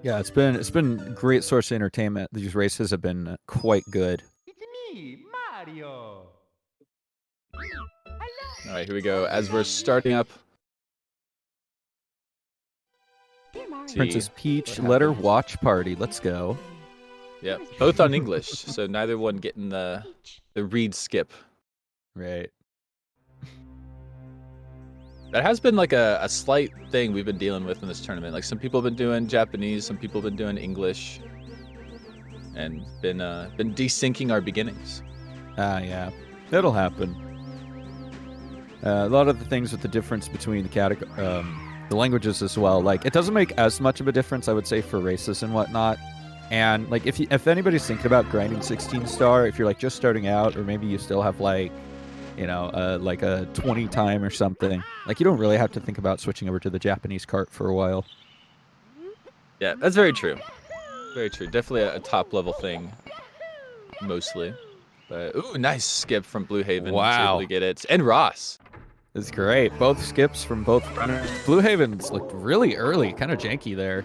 Yeah, it's been a great source of entertainment. These races have been quite good. It's me, Mario. All right, here we go. As we're starting up. Princess Peach, let her watch party. Let's go. Yep, both on English, so neither one getting the read skip. Right. That has been like a slight thing we've been dealing with in this tournament. Like some people have been doing Japanese, some people have been doing English, and been desyncing our beginnings. Yeah, that'll happen. A lot of the things with the difference between the languages as well. Like it doesn't make as much of a difference, I would say, for races and whatnot. And like if anybody's thinking about grinding 16 star, if you're like just starting out, or maybe you still have like, you know, like a 20 time or something, like you don't really have to think about switching over to the Japanese cart for a while. Yeah, that's very true. Very true. Definitely a top level thing, mostly. But ooh, nice skip from BlueHaven. Wow. Able to get it, and Ross. It's great. Both skips from both runners. BlueHaven's looked really early, kind of janky there.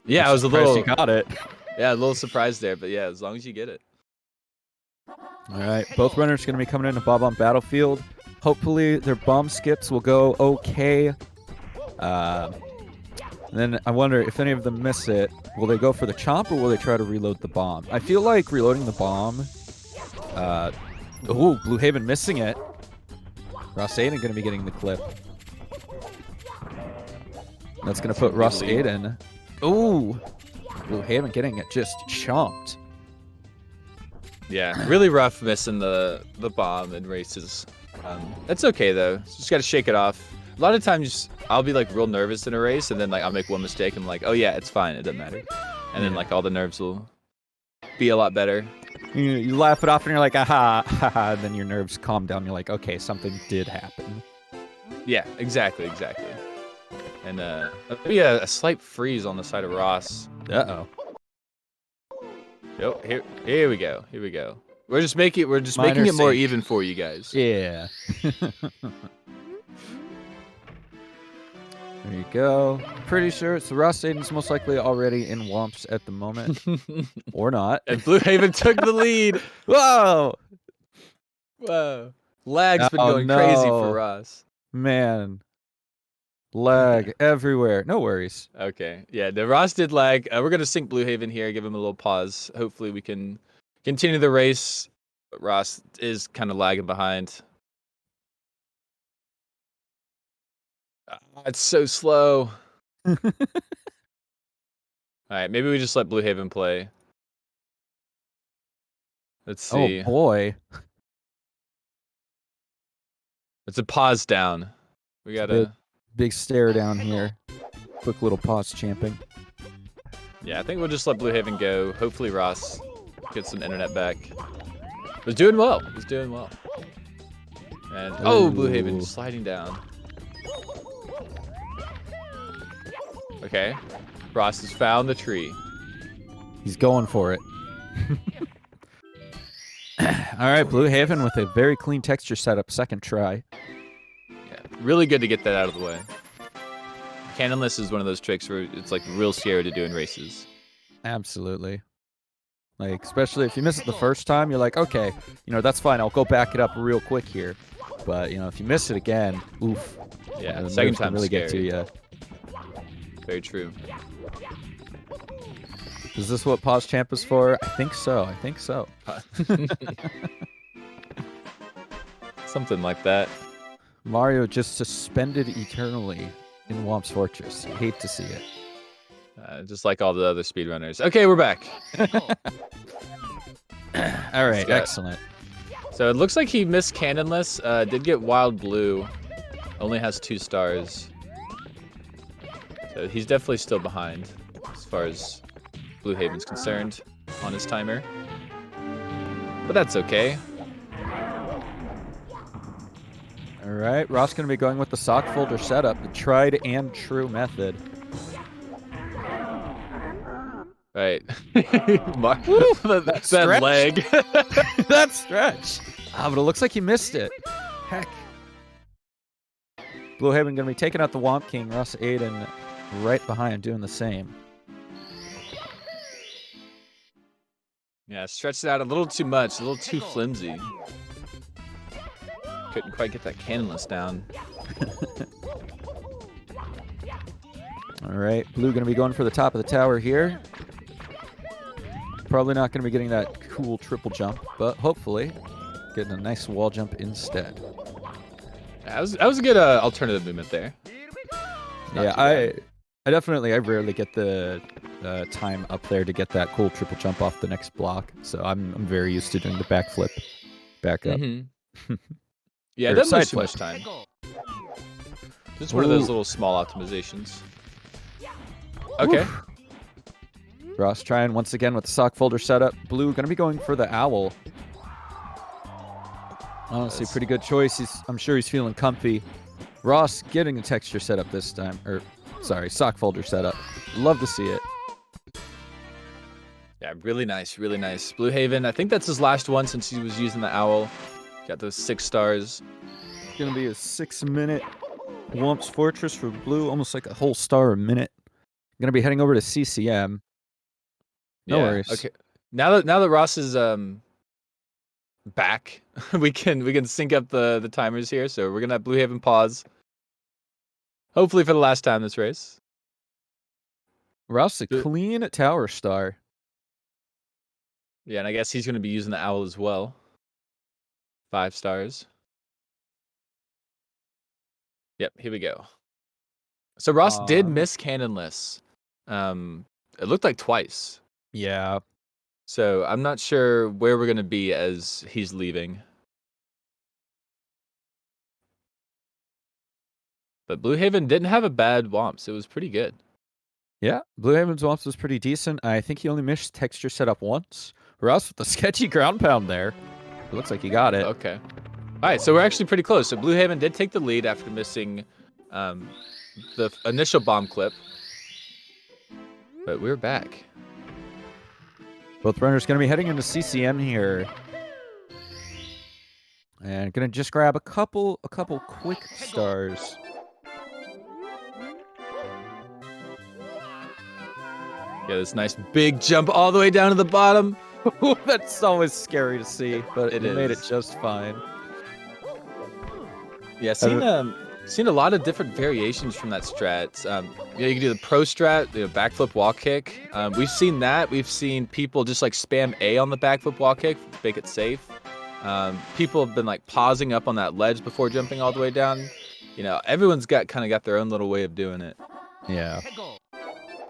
Yeah, I was a little. You got it. Yeah, a little surprised there, but yeah, as long as you get it. All right, both runners going to be coming into Bob on Battlefield. Hopefully, their bomb skips will go okay. And then I wonder if any of them miss it, will they go for the chomp or will they try to reload the bomb? I feel like reloading the bomb. Ooh, BlueHaven missing it. Ross Aiden going to be getting the clip. That's going to put Ross Aiden. Ooh, BlueHaven getting it just chomped. Yeah, really rough missing the bomb in races. That's okay though. Just got to shake it off. A lot of times I'll be like real nervous in a race, and then like I'll make one mistake and I'm like, oh yeah, it's fine, it doesn't matter. And then like all the nerves will be a lot better. You laugh it off and you're like, aha, haha, and then your nerves calm down. You're like, okay, something did happen. Yeah, exactly. And maybe a slight freeze on the side of Ross. Uh-oh. Yep, here we go. We're just making it more even for you guys. Yeah. There you go. Pretty sure it's Ross Aiden's most likely already in Womps at the moment. Or not. And BlueHaven took the lead. Whoa! Lag's been going crazy for Ross. Man. Lag everywhere. No worries. Okay. Yeah, the Ross did lag. We're going to sync BlueHaven here, give him a little pause. Hopefully we can continue the race. But Ross is kind of lagging behind. It's so slow. All right, maybe we just let BlueHaven play. Let's see. Oh, boy. It's a pause down. We got a big stare down here. Quick little pause champing. Yeah, I think we'll just let BlueHaven go. Hopefully Ross gets some internet back. Was doing well. And oh, BlueHaven sliding down. Okay. Ross has found the tree. He's going for it. All right, BlueHaven with a very clean texture setup, second try. Yeah, really good to get that out of the way. Cannonless is one of those tricks where it's like real scary to do in races. Absolutely. Like, especially if you miss it the first time, you're like, okay, you know, that's fine. I'll go back it up real quick here. But, you know, if you miss it again, oof. Yeah, the second time really scary. Get to you. Very true. Is this what Pause Champ is for? I think so. Something like that. Mario just suspended eternally in Womp's Fortress. I hate to see it. Just like all the other speedrunners. Okay, we're back. All right, excellent. So it looks like he missed Cannonless. Did get Wild Blue. Only has 2 stars. So he's definitely still behind as far as BlueHaven's concerned on his timer. But that's okay. All right, Ross going to be going with the sock folder setup, the tried and true method. Right. that leg. That stretch. But it looks like he missed it. Heck. BlueHaven going to be taking out the Womp King. Ross Aiden right behind doing the same. Yeah, stretched it out a little too much, a little too flimsy. Couldn't quite get that cannonless down. All right, Blue going to be going for the top of the tower here. Probably not going to be getting that cool triple jump, but hopefully getting a nice wall jump instead. That was a good alternative movement there. Yeah, I rarely get the time up there to get that cool triple jump off the next block, so I'm very used to doing the backflip, back up. Yeah, Or it doesn't lose side too flip. much time. Just one of those little small optimizations. Okay. Oof. Ross trying once again with the sock folder setup. Blue going to be going for the owl. Honestly, pretty good choice. I'm sure he's feeling comfy. Ross getting a texture setup this time. Or, sorry, sock folder setup. Love to see it. Yeah, really nice, really nice. BlueHaven, I think that's his last one since he was using the owl. Got those 6 stars. It's going to be a 6-minute Whump's Fortress for Blue. Almost like a whole star a minute. Going to be heading over to CCM. No worries. Okay. Now that Ross is back, we can sync up the timers here. So we're gonna have BlueHaven pause. Hopefully for the last time this race. Ross a clean tower star. Yeah, and I guess he's gonna be using the owl as well. 5 stars. Yep, here we go. So Ross did miss cannonless. It looked like twice. Yeah. So I'm not sure where we're gonna be as he's leaving. But BlueHaven didn't have a bad Womps. It was pretty good. Yeah, BlueHaven's Womps was pretty decent. I think he only missed texture setup once. Ross with the sketchy ground pound there. It looks like he got it. Okay. All right, so we're actually pretty close. So BlueHaven did take the lead after missing the initial bomb clip. But we're back. Both runners going to be heading into CCM here. And going to just grab a couple quick stars. Yeah, this nice big jump all the way down to the bottom. That's always scary to see, but it made it just fine. Yeah, seen a lot of different variations from that strat. You can do the pro strat, backflip wall kick. We've seen that. We've seen people just like spam A on the backflip wall kick, make it safe. People have been like pausing up on that ledge before jumping all the way down. Everyone's got their own little way of doing it. Yeah.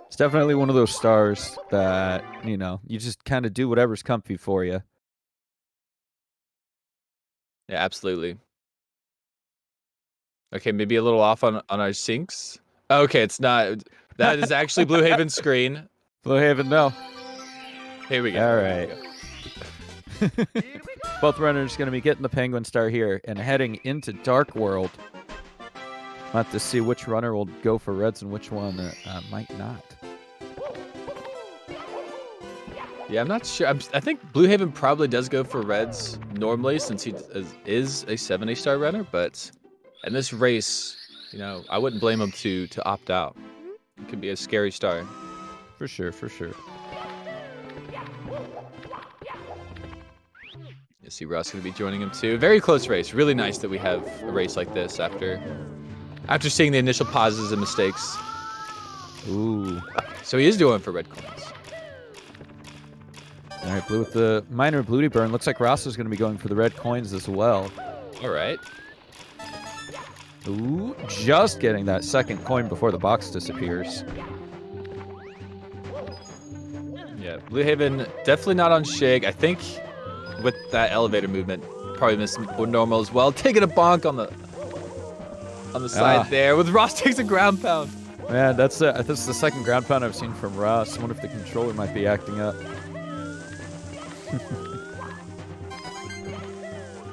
It's definitely one of those stars that, you just kind of do whatever's comfy for you. Yeah, absolutely. Okay, maybe a little off on our syncs. Okay, it's not. That is actually BlueHaven's screen. BlueHaven, no. Here we go. All right. Both runners going to be getting the penguin star here and heading into Dark World. We'll have to see which runner will go for reds and which one might not. Yeah, I'm not sure. I think BlueHaven probably does go for reds normally since he is a 70-star runner, but in this race, I wouldn't blame him to opt out. It could be a scary star. For sure, for sure. You see Ross going to be joining him too. Very close race. Really nice that we have a race like this after seeing the initial pauses and mistakes. Ooh. So he is doing for red coins. All right, Blue with the minor booty burn. Looks like Ross is going to be going for the red coins as well. All right. Ooh, just getting that second coin before the box disappears. Yeah, BlueHaven definitely not on Shig. I think with that elevator movement, probably missed normal as well. Taking a bonk on the side there with Ross takes a ground pound. Man, that's the second ground pound I've seen from Ross. I wonder if the controller might be acting up.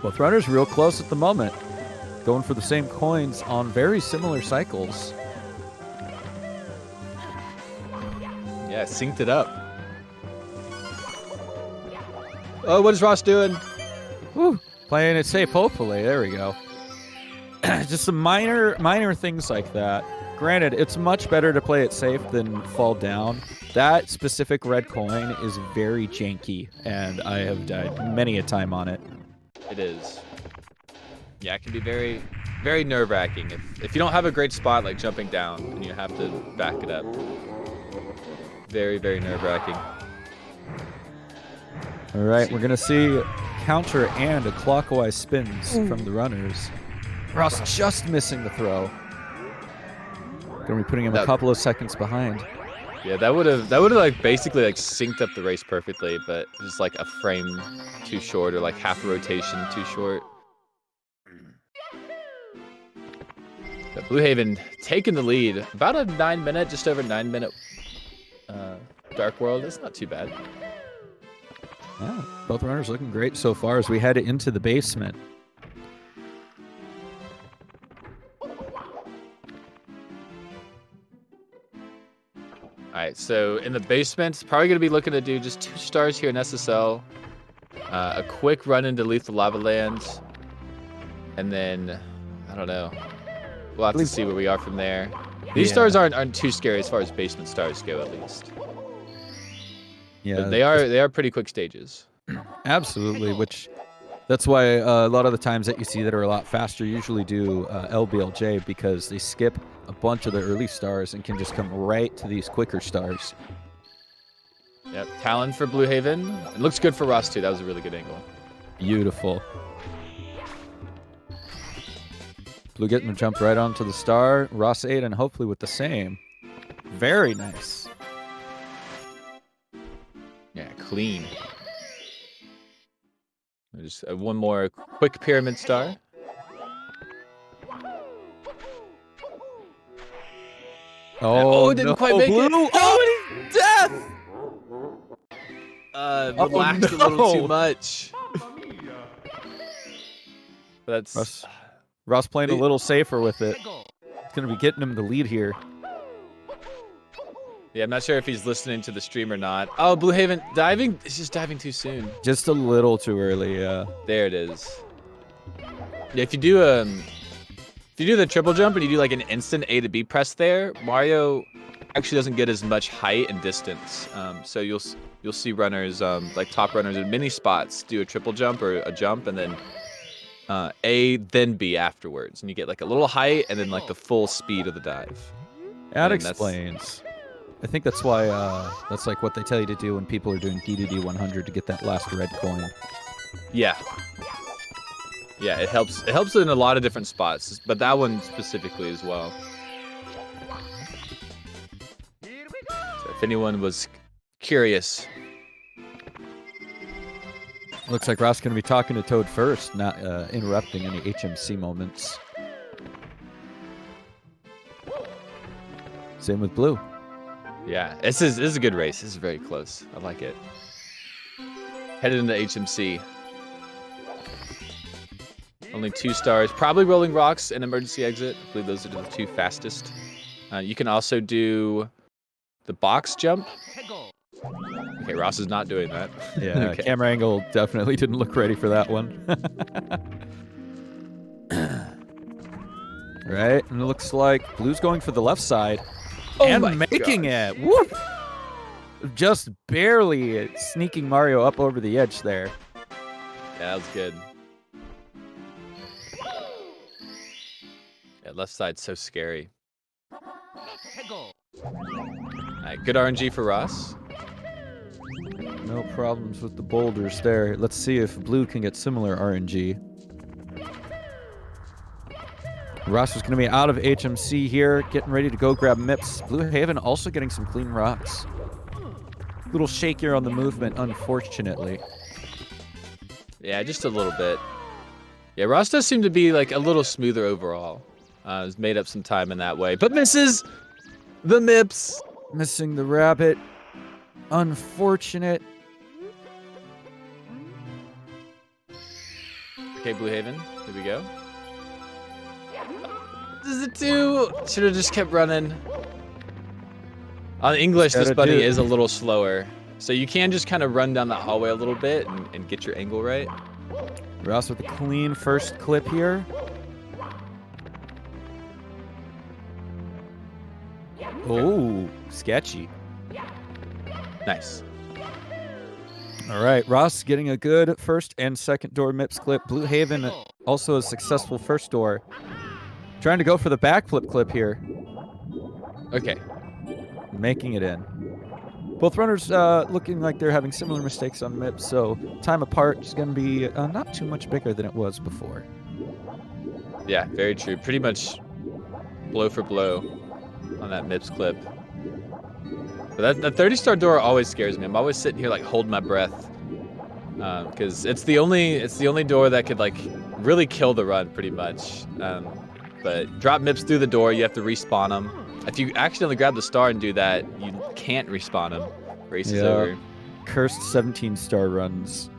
Both runners real close at the moment. Going for the same coins on very similar cycles. Yeah, synced it up. Oh, what is Ross doing? Woo, playing it safe, hopefully. There we go. Just some minor things like that. Granted, it's much better to play it safe than fall down. That specific red coin is very janky, and I have died many a time on it. It is. Yeah, it can be very, very nerve-wracking. If you don't have a great spot like jumping down and you have to back it up. Very, very nerve-wracking. All right, we're going to see counter and a clockwise spins from the runners. Ross just missing the throw. Going to be putting him a couple of seconds behind. Yeah, that would have like basically like synced up the race perfectly, but just like a frame too short or like half a rotation too short. But BlueHaven taking the lead. About a 9-minute, just over 9-minute Dark World. It's not too bad. Yeah, both runners looking great so far as we head into the basement. All right, so in the basement, probably going to be looking to do just 2 stars here in SSL. A quick run into Lethal Lava Land. And then, I don't know. We'll have to see where we are from there. These stars aren't too scary as far as basement stars go, at least. Yeah, but they are pretty quick stages. Absolutely, which that's why a lot of the times that you see that are a lot faster usually do LBLJ, because they skip a bunch of the early stars and can just come right to these quicker stars. Yep, Talon for BlueHaven. It looks good for Ross too. That was a really good angle. Beautiful. Blue getting the jump right onto the star. Ross 8 and hopefully with the same. Very nice. Yeah, clean. Just one more quick pyramid star. Oh, didn't quite make Blue. it. Oh, death! Relaxed a little too much. That's Ross playing a little safer with it. It's going to be getting him the lead here. Yeah, I'm not sure if he's listening to the stream or not. Oh, BlueHaven diving. It's just diving too soon. Just a little too early, yeah. There it is. Yeah, if you do the triple jump and you do like an instant A to B press there, Mario actually doesn't get as much height and distance. So you'll see runners like top runners in many spots do a triple jump or a jump and then A then B afterwards, and you get like a little height and then like the full speed of the dive. That explains. I think that's why that's like what they tell you to do when people are doing D2D 100 to get that last red coin. Yeah. Yeah, it helps. It helps in a lot of different spots, but that one specifically as well. So if anyone was curious. Looks like Ross going to be talking to Toad first, not interrupting any HMC moments. Same with Blue. Yeah, this is a good race. This is very close. I like it. Headed into HMC. Only 2 stars. Probably Rolling Rocks and Emergency Exit. I believe those are the 2 fastest. You can also do the box jump. Okay, Ross is not doing that. Yeah, okay. Camera angle definitely didn't look ready for that one. Right, and it looks like Blue's going for the left side. And making it. Whoop! Just barely sneaking Mario up over the edge there. Yeah, that was good. Yeah, left side's so scary. Alright, good RNG for Ross. No problems with the boulders there. Let's see if Blue can get similar RNG. Ross is going to be out of HMC here, getting ready to go grab MIPS. BlueHaven also getting some clean rocks. Little shakier on the movement, unfortunately. Yeah, just a little bit. Yeah, Ross does seem to be like a little smoother overall. Has made up some time in that way, but misses the MIPS. Missing the rabbit. Unfortunate. Okay, BlueHaven, here we go. This is a 2. Should have just kept running. On English, this bunny is a little slower. So you can just kind of run down the hallway a little bit and get your angle right. Ross with a clean first clip here. Oh, sketchy. Nice. All right, Ross getting a good first and second door MIPS clip. BlueHaven also a successful first door. Trying to go for the backflip clip here. Okay. Making it in. Both runners looking like they're having similar mistakes on MIPS, so time apart is going to be not too much bigger than it was before. Yeah, very true. Pretty much blow for blow on that MIPS clip. But that 30-star door always scares me. I'm always sitting here like holding my breath, because it's the only door that could like really kill the run pretty much. But drop MIPS through the door, you have to respawn them. If you accidentally grab the star and do that, you can't respawn them. Race is over. Cursed 17-star runs.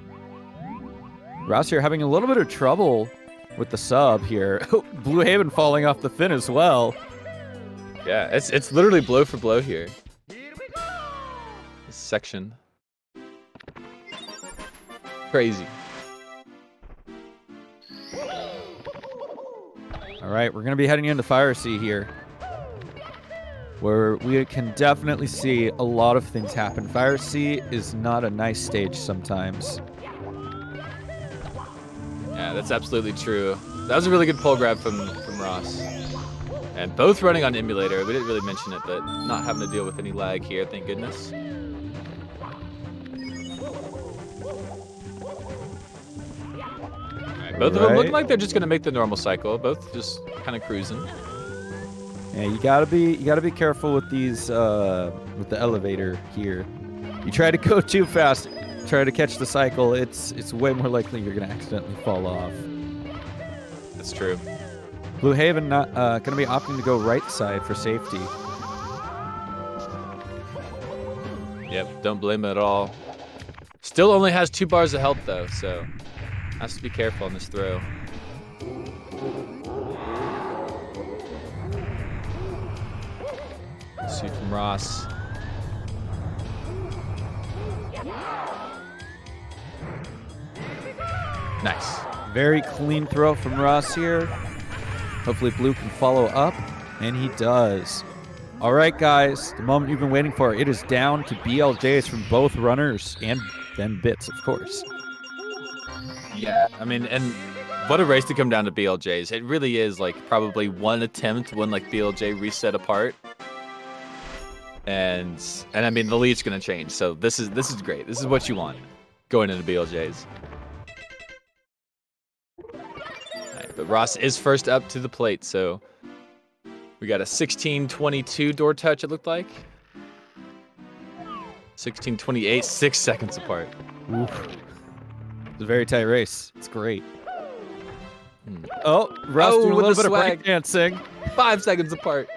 Ross here having a little bit of trouble with the sub here. BlueHaven falling off the fin as well. Yeah, it's literally blow for blow here. This section. Crazy. All right, we're going to be heading into Fire Sea here, where we can definitely see a lot of things happen. Fire Sea is not a nice stage sometimes. Yeah, that's absolutely true. That was a really good pole grab from Ross. And both running on emulator. We didn't really mention it, but not having to deal with any lag here, thank goodness. Both of them look like they're just gonna make the normal cycle. Both just kind of cruising. Yeah, you gotta be careful with these with the elevator here. You try to go too fast, try to catch the cycle. It's way more likely you're gonna accidentally fall off. That's true. BlueHaven not gonna be opting to go right side for safety. Yep, don't blame it at all. Still only has 2 bars of health though, so has to be careful on this throw. Let's see from Ross. Nice. Very clean throw from Ross here. Hopefully Blue can follow up, and he does. All right, guys, the moment you've been waiting for. It is down to BLJs from both runners, and then Bits, of course. Yeah, I mean, and what a race to come down to BLJs. It really is like probably one attempt when like BLJ reset apart. And I mean, the lead's going to change. So this is great. This is what you want going into BLJs. All right, but Ross is first up to the plate, so we got a 16:22 door touch, it looked like. 16:28, 6 seconds apart. Oof. It's a very tight race. It's great. Oh, Ross doing a little bit of breakdancing. 5 seconds apart.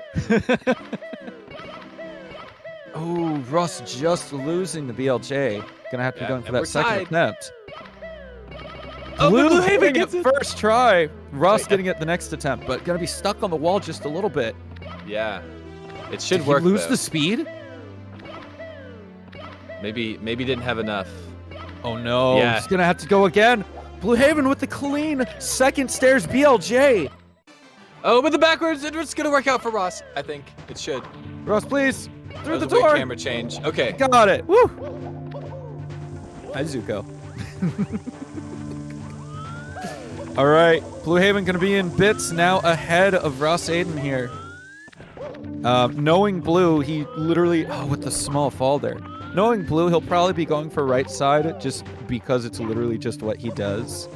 Oh, Ross just losing the BLJ. Gonna have to be going for that second attempt. Oh, BlueHaven gets it first try. Ross getting it the next attempt, but gonna be stuck on the wall just a little bit. Yeah, it should Did work. He lose though. the speed? Maybe didn't have enough. Oh no! Yeah. He's gonna have to go again. BlueHaven with the clean second stairs BLJ. Oh, but the backwards, it's gonna work out for Ross. I think it should. Ross, please. Through the That was a door. weird camera change. Okay. Got it. Woo. Hi, Zuko. All right, BlueHaven gonna be in Bits now ahead of Ross Aiden here. Knowing Blue, he literally with the small fall there. Knowing Blue, he'll probably be going for right side just because it's literally just what he does.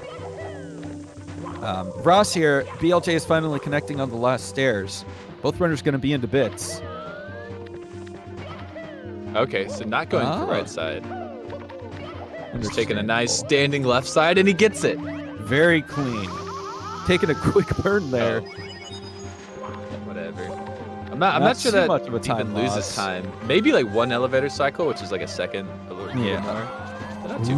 Ross here, BLJ is finally connecting on the last stairs. Both runners gonna be into Bits. Okay, so not going for right side. Just taking a nice standing left side, and he gets it. Very clean. Taking a quick burn there. Oh. Whatever. I'm not sure that much of a time even loses loss. time. Maybe like one elevator cycle, which is like a second, a little more. But not too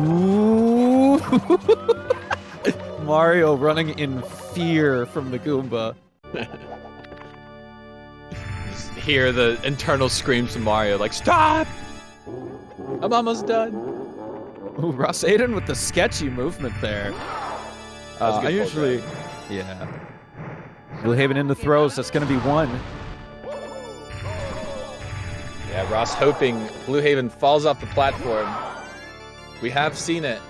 bad. Ooh. Mario running in fear from the Goomba. Just hear the internal screams from Mario, like, stop! I'm almost done. Ooh, Ross Aiden with the sketchy movement there. I usually, yeah. BlueHaven in the throws. That's going to be one. Yeah, Ross hoping Blue Haven falls off the platform. We have seen it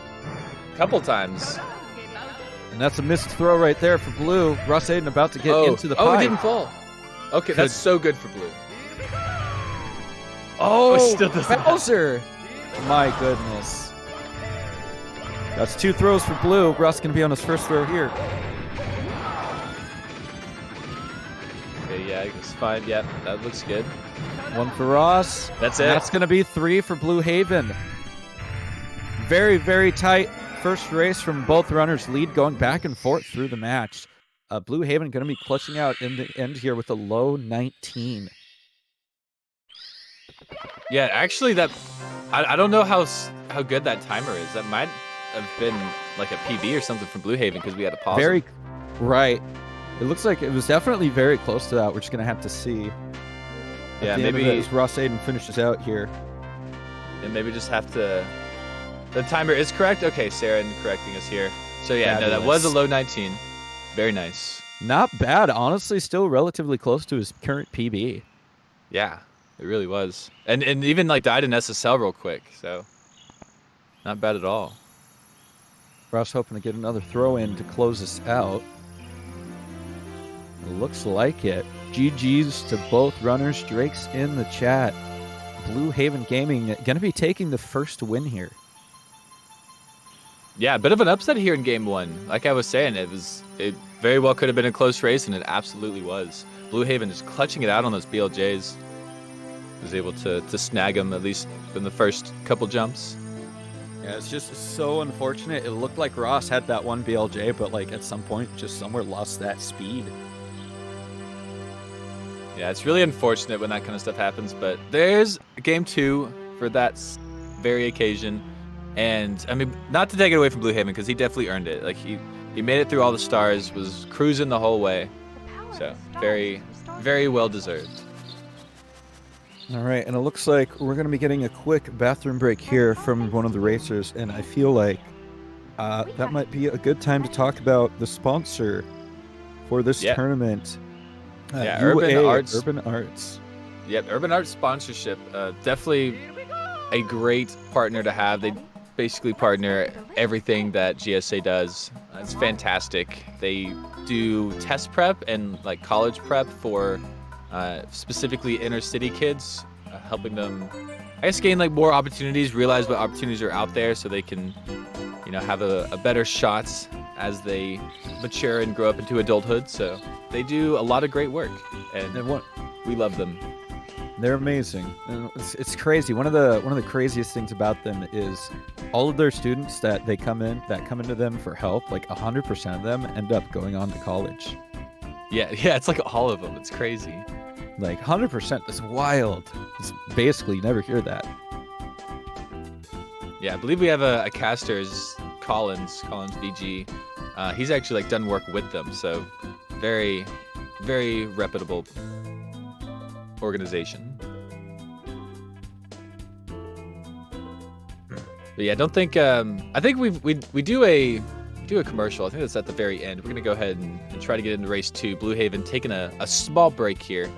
a couple times. And that's a missed throw right there for Blue. Ross Aiden about to get into the pipe. Oh, he didn't fall. Okay, that's so good for Blue. Oh, still doesn't Bowser. My goodness. That's 2 throws for Blue. Ross going to be on his first throw here. Okay, yeah, it's fine. Yeah, that looks good. 1 for Ross. That's And it. that's going to be 3 for Blue Haven. Very, very tight first race from both runners. Lead going back and forth through the match. Blue Haven going to be clutching out in the end here with a low 19. Yeah, actually, that I don't know how good that timer is. That might have been like a PB or something from Blue Haven because we had to pause. Very right. It looks like it was definitely very close to that. We're just going to have to see. Yeah, At the end maybe of it, as Ross Aiden finishes out here. And maybe just have to. The timer is correct. Okay, Sarah correcting us here. So yeah, no, that was a low 19. Very nice. Not bad, honestly. Still relatively close to his current PB. Yeah, it really was. And even like died in SSL real quick. So not bad at all. Ross hoping to get another throw in to close us out. It looks like it. GG's to both runners. Drake's in the chat. Blue Haven Gaming going to be taking the first win here. Yeah, a bit of an upset here in game 1. Like I was saying, it very well could have been a close race, and it absolutely was. Blue Haven just clutching it out on those BLJs. Was able to snag them at least in the first couple jumps. Yeah, it's just so unfortunate. It looked like Ross had that one BLJ, but like at some point, just somewhere lost that speed. Yeah, it's really unfortunate when that kind of stuff happens, but there's game 2 for that very occasion. And, I mean, not to take it away from Blue Haven, because he definitely earned it. Like, he made it through all the stars, was cruising the whole way. So, very, very well deserved. All right, and it looks like we're going to be getting a quick bathroom break here from one of the racers, and I feel like that might be a good time to talk about the sponsor for this tournament. Yeah, Urban Urban Arts. Yep, Urban Arts sponsorship. Definitely a great partner to have. They basically partner everything that GSA does. It's fantastic. They do test prep and like college prep for specifically inner city kids, helping them, I guess, gain like more opportunities, realize what opportunities are out there, so they can, you know, have a better shot as they mature and grow up into adulthood. So they do a lot of great work, and we love them. They're amazing, and it's crazy. One of the craziest things about them is all of their students that come into them for help. Like 100% of them end up going on to college. Yeah, it's like all of them. It's crazy. Like 100%. That's wild. It's basically you never hear that. Yeah, I believe we have a caster, is Collins VG. He's actually like done work with them, so very, very reputable organization. But yeah, I don't think I think we do a commercial. I think that's at the very end. We're gonna go ahead and try to get into race 2. Blue Haven taking a small break here,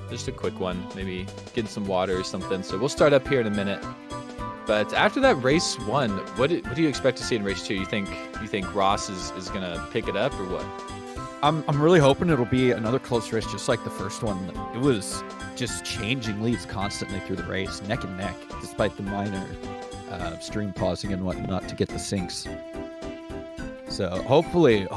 just a quick one, maybe getting some water or something. So we'll start up here in a minute. But after that race 1, what do you expect to see in race 2? You think Ross is gonna pick it up or what? I'm really hoping it'll be another close race, just like the first one. It was just changing leads constantly through the race, neck and neck, despite the minor stream pausing and whatnot to get the syncs. So hopefully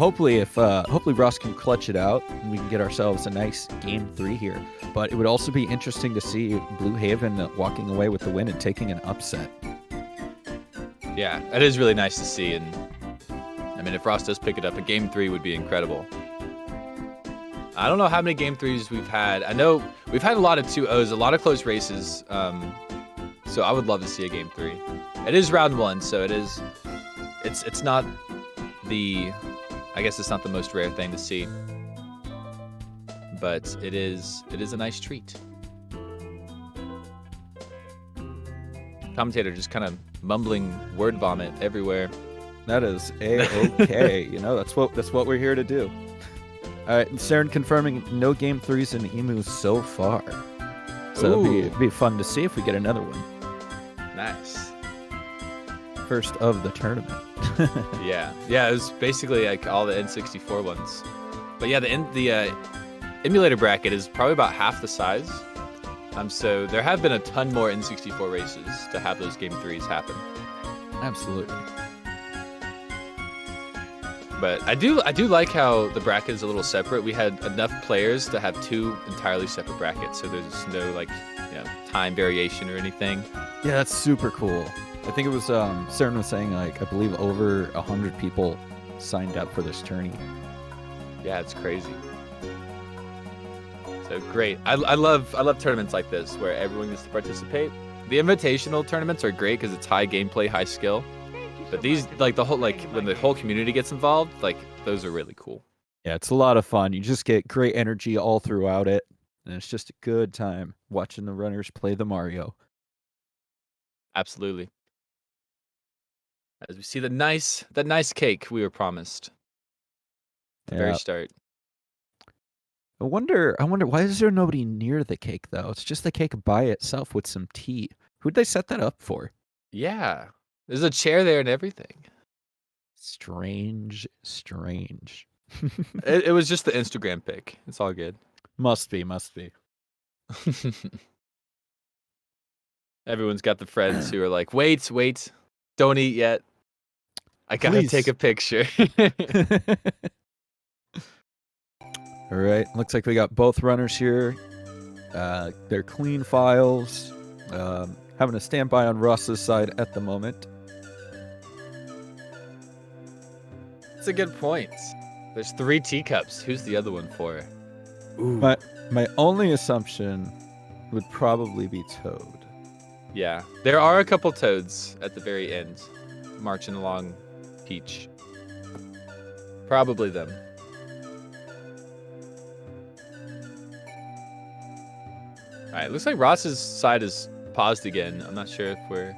Ross can clutch it out and we can get ourselves a nice game 3 here. But it would also be interesting to see Blue Haven walking away with the win and taking an upset. Yeah, that is really nice to see. And I mean, if Ross does pick it up, a game 3 would be incredible. I don't know how many game 3s we've had. I know we've had a lot of 2-0s, a lot of close races. So I would love to see a game 3. It is round 1, so it's not the, I guess it's not the most rare thing to see, but it is a nice treat. Commentator just kind of mumbling word vomit everywhere. That is A-okay. You know, that's what we're here to do. All right, Saren confirming no game 3s in EMU so far. So Ooh. it'd be fun to see if we get another one. Nice. First of the tournament. Yeah, it was basically like all the N64 ones. But yeah, the emulator bracket is probably about half the size. So there have been a ton more N64 races to have those Game 3s happen. Absolutely. But I do like how the bracket is a little separate. We had enough players to have 2 entirely separate brackets, so there's no like time variation or anything. Yeah, that's super cool. I think it was Cern was saying like I believe over 100 people signed up for this tourney. Yeah, it's crazy. So great. I love tournaments like this where everyone gets to participate. The invitational tournaments are great because it's high gameplay, high skill. But these, like the whole, like when the whole community gets involved, like those are really cool. Yeah, it's a lot of fun. You just get great energy all throughout it, and it's just a good time watching the runners play the Mario. Absolutely. As we see that nice cake we were promised at the very start. I wonder why is there nobody near the cake though? It's just the cake by itself with some tea. Who'd they set that up for? Yeah. There's a chair there and everything. Strange. It was just the Instagram pic. It's all good. Must be. Everyone's got the friends who are like, wait, don't eat yet. I gotta take a picture. All right, looks like we got both runners here. They're clean files. Having a standby on Ross's side at the moment. That's a good point. There's 3 teacups. Who's the other one for? Ooh. My only assumption would probably be Toad. Yeah, there are a couple Toads at the very end, marching along Peach. Probably them. All right, looks like Ross's side is paused again. I'm not sure if we're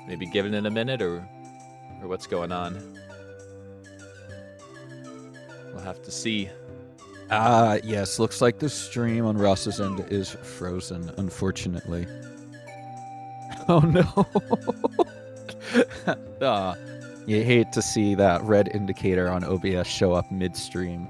maybe giving it a minute or what's going on. We'll have to see. Yes, looks like the stream on Ross's end is frozen, unfortunately. Oh no. You hate to see that red indicator on OBS show up midstream.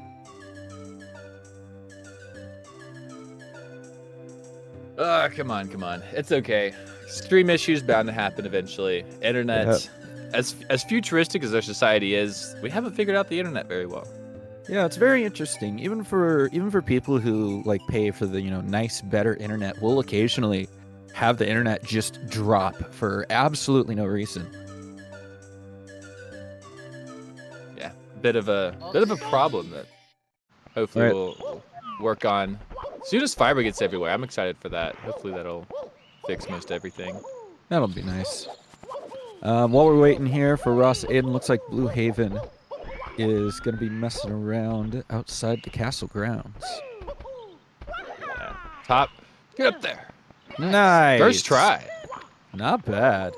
Come on. It's okay. Stream issues bound to happen eventually. Internet, as futuristic as our society is, we haven't figured out the internet very well. Yeah, it's very interesting. Even for people who like pay for the nice, better internet, we'll occasionally have the internet just drop for absolutely no reason. Yeah, bit of a problem that hopefully we'll work on. As soon as fiber gets everywhere, I'm excited for that. Hopefully that'll fix most everything. That'll be nice. While we're waiting here for Ross Aiden, looks like Blue Haven is going to be messing around outside the castle grounds. Yeah. Top, get up there. Nice. First try. Not bad.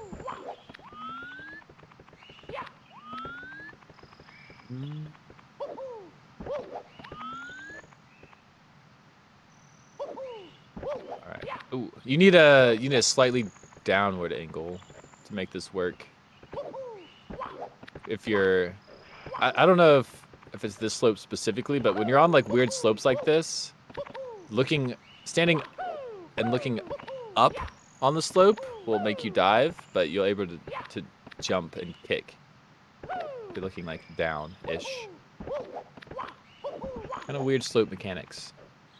All right. Ooh, you need a slightly downward angle to make this work. If you're, I don't know if it's this slope specifically, but when you're on like weird slopes like this, standing and looking up on the slope will make you dive, but you're able to jump and kick. You're looking like down-ish. Kind of weird slope mechanics.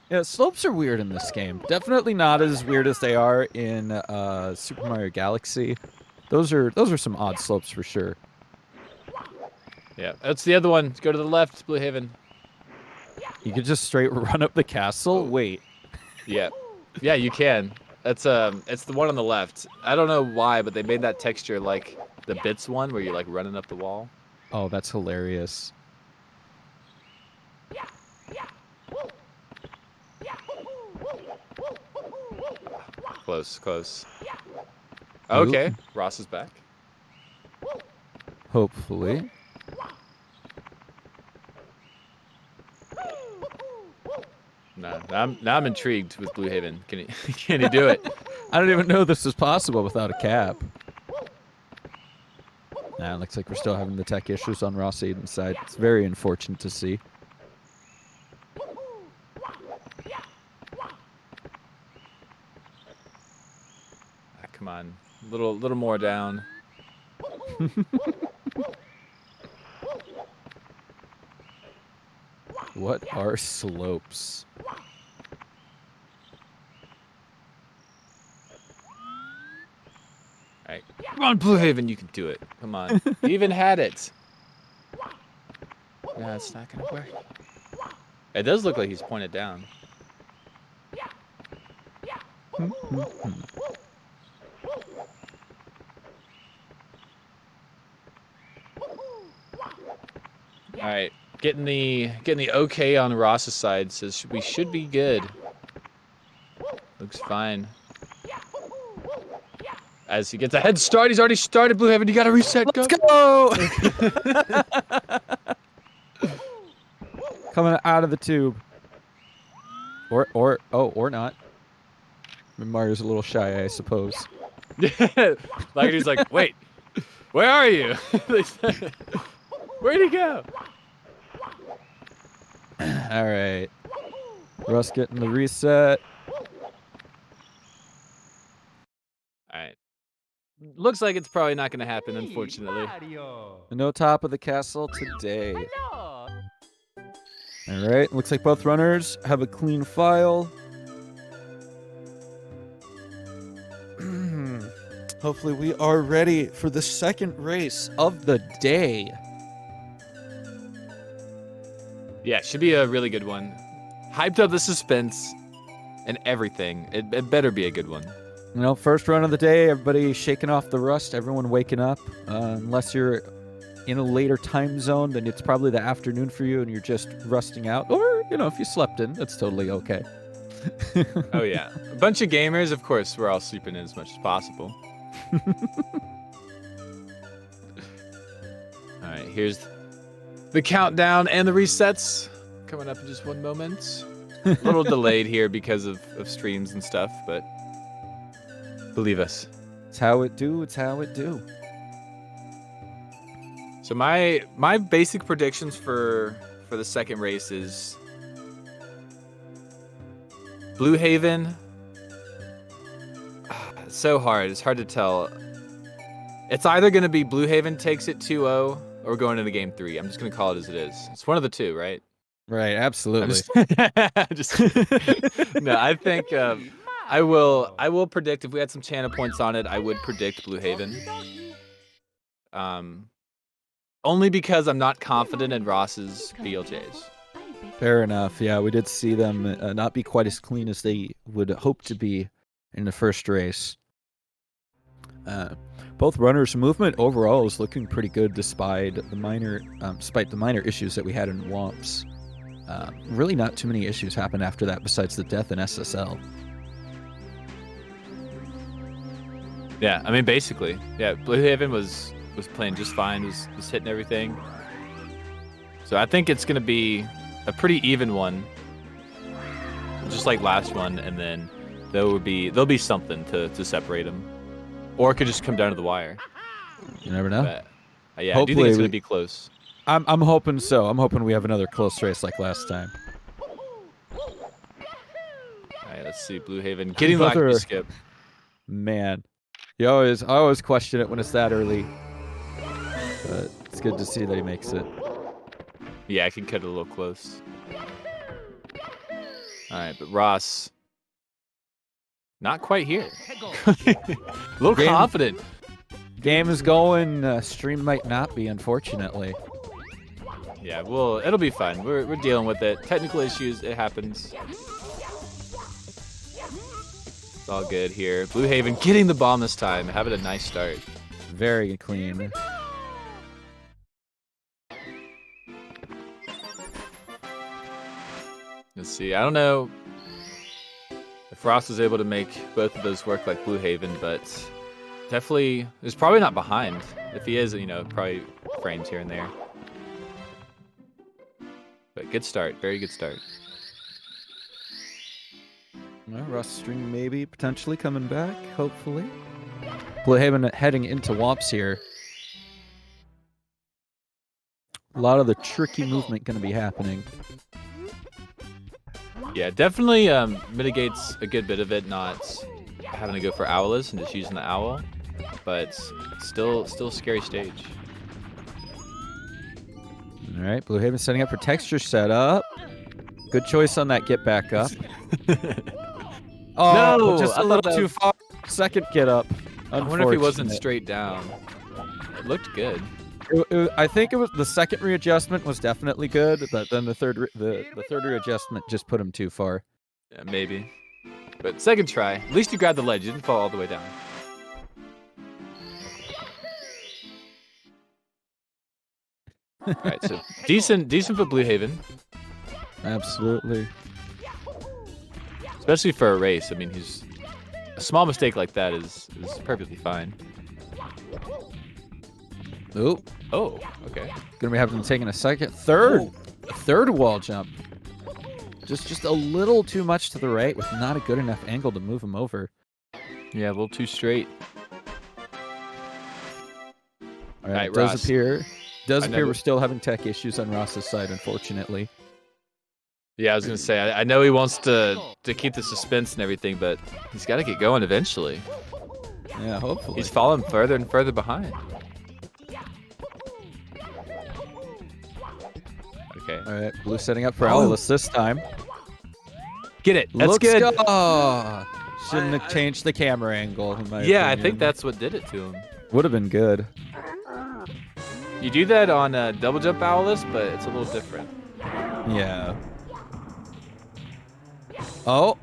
Yeah, slopes are weird in this game. Definitely not as weird as they are in Super Mario Galaxy. Those are some odd slopes for sure. Yeah, that's the other one. Go to the left, Blue Haven. You could just straight run up the castle. Wait. Yeah, you can. It's the one on the left. I don't know why, but they made that texture like the Bits one, where you're like running up the wall. Oh, that's hilarious. Close. Okay, Ross is back. Hopefully. No, now I'm intrigued with BlueHaven. Can he can he do it? I don't even know this is possible without a cap. Nah, it looks like we're still having the tech issues on Ross Aiden's side. It's very unfortunate to see. Ah, come on, little more down. What are slopes? All right, come on, BlueHaven, you can do it. Come on, you even had it. No, it's not gonna work. It does look like he's pointed down. All right, getting the okay on Ross's side says we should be good. Looks fine. As he gets a head start, he's already started. BlueHaven, you gotta reset. Let's go! Coming out of the tube. Or not. I mean, Mario's a little shy, I suppose. Like he's like, wait, where are you? Where'd he go? All right. Russ getting the reset. All right. Looks like it's probably not going to happen, Me, unfortunately. Mario. No top of the castle today. Hello. All right. Looks like both runners have a clean file. Hopefully we are ready for the second race of the day. Yeah, should be a really good one. Hyped up the suspense and everything. It better be a good one. You know, first run of the day, everybody shaking off the rust, everyone waking up. Unless you're in a later time zone, then it's probably the afternoon for you and you're just rusting out. Or, you know, if you slept in, that's totally okay. Oh, yeah. A bunch of gamers, of course, we're all sleeping in as much as possible. All right, here's the countdown and the resets coming up in just one moment. A little delayed here because of streams and stuff, but believe us. It's how it do. It's how it do. So my basic predictions for the second race is BlueHaven. It's so hard. It's hard to tell. It's either going to be BlueHaven takes it 2-0 or going into game 3. I'm just going to call it as it is. It's one of the two, right? Right, absolutely. No, I think I will predict if we had some channel points on it, I would predict BlueHaven. Only because I'm not confident in Ross's BLJs. Fair enough. Yeah, we did see them not be quite as clean as they would hope to be in the first race. Both runners' movement overall is looking pretty good despite the minor issues that we had in Womps. Really not too many issues happened after that besides the death in SSL. Yeah, I mean, basically. Yeah, BlueHaven was playing just fine, was hitting everything. So I think it's going to be a pretty even one, just like last one, and then there'll be something to separate them. Or it could just come down to the wire. You never know. But, yeah, I do think it's going to be close. I'm hoping so. I'm hoping we have another close race like last time. All right, let's see. BlueHaven getting the lucky skip. Man, I always question it when it's that early. But it's good to see that he makes it. Yeah, I can cut it a little close. All right, but Ross, not quite here. A little confident. Game is going. Stream might not be, unfortunately. Yeah, well, it'll be fine. We're dealing with it. Technical issues, it happens. It's all good here. BlueHaven getting the bomb this time, having a nice start. Very clean. Let's see. I don't know if Ross was able to make both of those work like BlueHaven, but definitely is probably not behind. If he is, probably frames here and there. But good start. Very good start. Rust stream maybe potentially coming back, hopefully. BlueHaven heading into Womps here. A lot of the tricky movement going to be happening. Yeah, definitely mitigates a good bit of it, not having to go for Owless and just using the Owl. But still a scary stage. All right, BlueHaven setting up for texture setup. Good choice on that get back up. Oh, No, just I a thought little that too was- far. Second get up. I wonder if he wasn't Unfortunate. straight down. It looked good. I think it was the second readjustment was definitely good, but then the third readjustment just put him too far. Yeah, maybe. But second try. At least you grabbed the ledge. You didn't fall all the way down. All right, so decent for BlueHaven, Absolutely. especially for a race. I mean, a small mistake like that is perfectly fine. Oh, Oh, okay. gonna be having taking a third wall jump. Just a little too much to the right with not a good enough angle to move him over. Yeah, a little too straight. All right, Ross. does appear never- we're still having tech issues on Ross's side, unfortunately. Yeah, I was gonna say I know he wants to keep the suspense and everything, but he's got to get going eventually. Yeah, hopefully. He's falling further and further behind. Okay. All right, Blue setting up for Oh. Owless this time. Get it. That's Looks good. Oh, shouldn't have changed the camera angle. In my Yeah, I opinion. think that's what did it to him. would have been good. You do that on double jump Owless, but it's a little different. Yeah. Oh,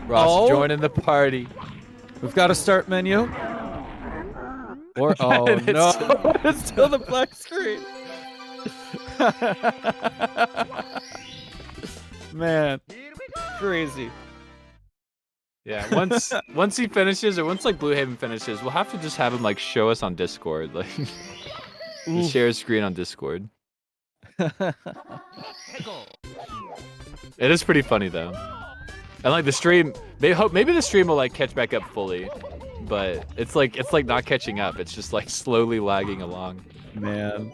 Ross Oh. joining the party. we've got a start menu. Or oh And it's no, still- it's still the black screen. Man, crazy. Yeah, once he finishes, or once like BlueHaven finishes, we'll have to just have him like show us on Discord, like just share his screen on Discord. It is pretty funny though, and like the stream, maybe the stream will like catch back up fully, but it's like not catching up. It's just like slowly lagging along. Man.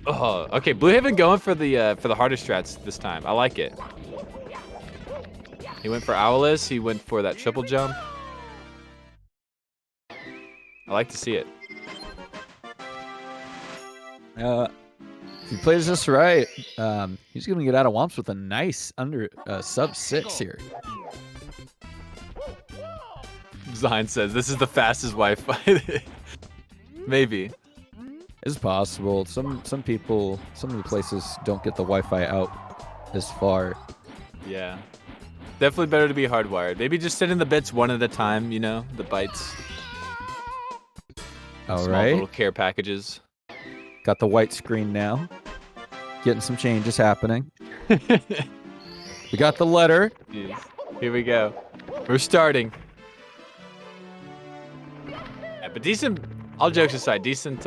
Oh, okay. BlueHaven going for the harder strats this time. I like it. He went for Owless. He went for that triple jump. I like to see it. If he plays this right, he's gonna get out of Womps with a nice sub 6 here. Zion says this is the fastest Wi-Fi. Maybe. It's possible. Some people, some of the places don't get the Wi-Fi out as far. Yeah. Definitely better to be hardwired. Maybe just send in the bits one at a time, you know, the bytes. All Small right. little care packages. Got the white screen now. Getting some changes happening. We got the letter. Jeez. Here we go. We're starting. Yeah, but decent, all jokes aside, decent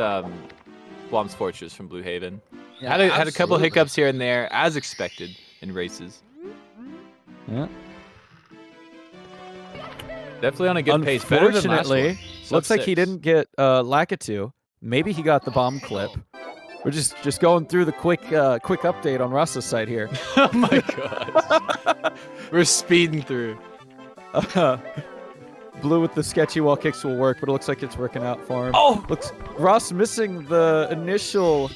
Blom's Fortress from BlueHaven. Yeah, Had a couple absolutely. hiccups here and there, as expected in races. Yeah. Definitely on a good pace. Better than last Unfortunately, one. Sub looks like he 6. didn't get Lakitu. Maybe he got the bomb clip. We're just going through the quick update on Russ's side here. Oh my god. We're speeding through. Blue with the sketchy wall kicks will work, but it looks like it's working out for him. Oh! Looks Ross missing the initial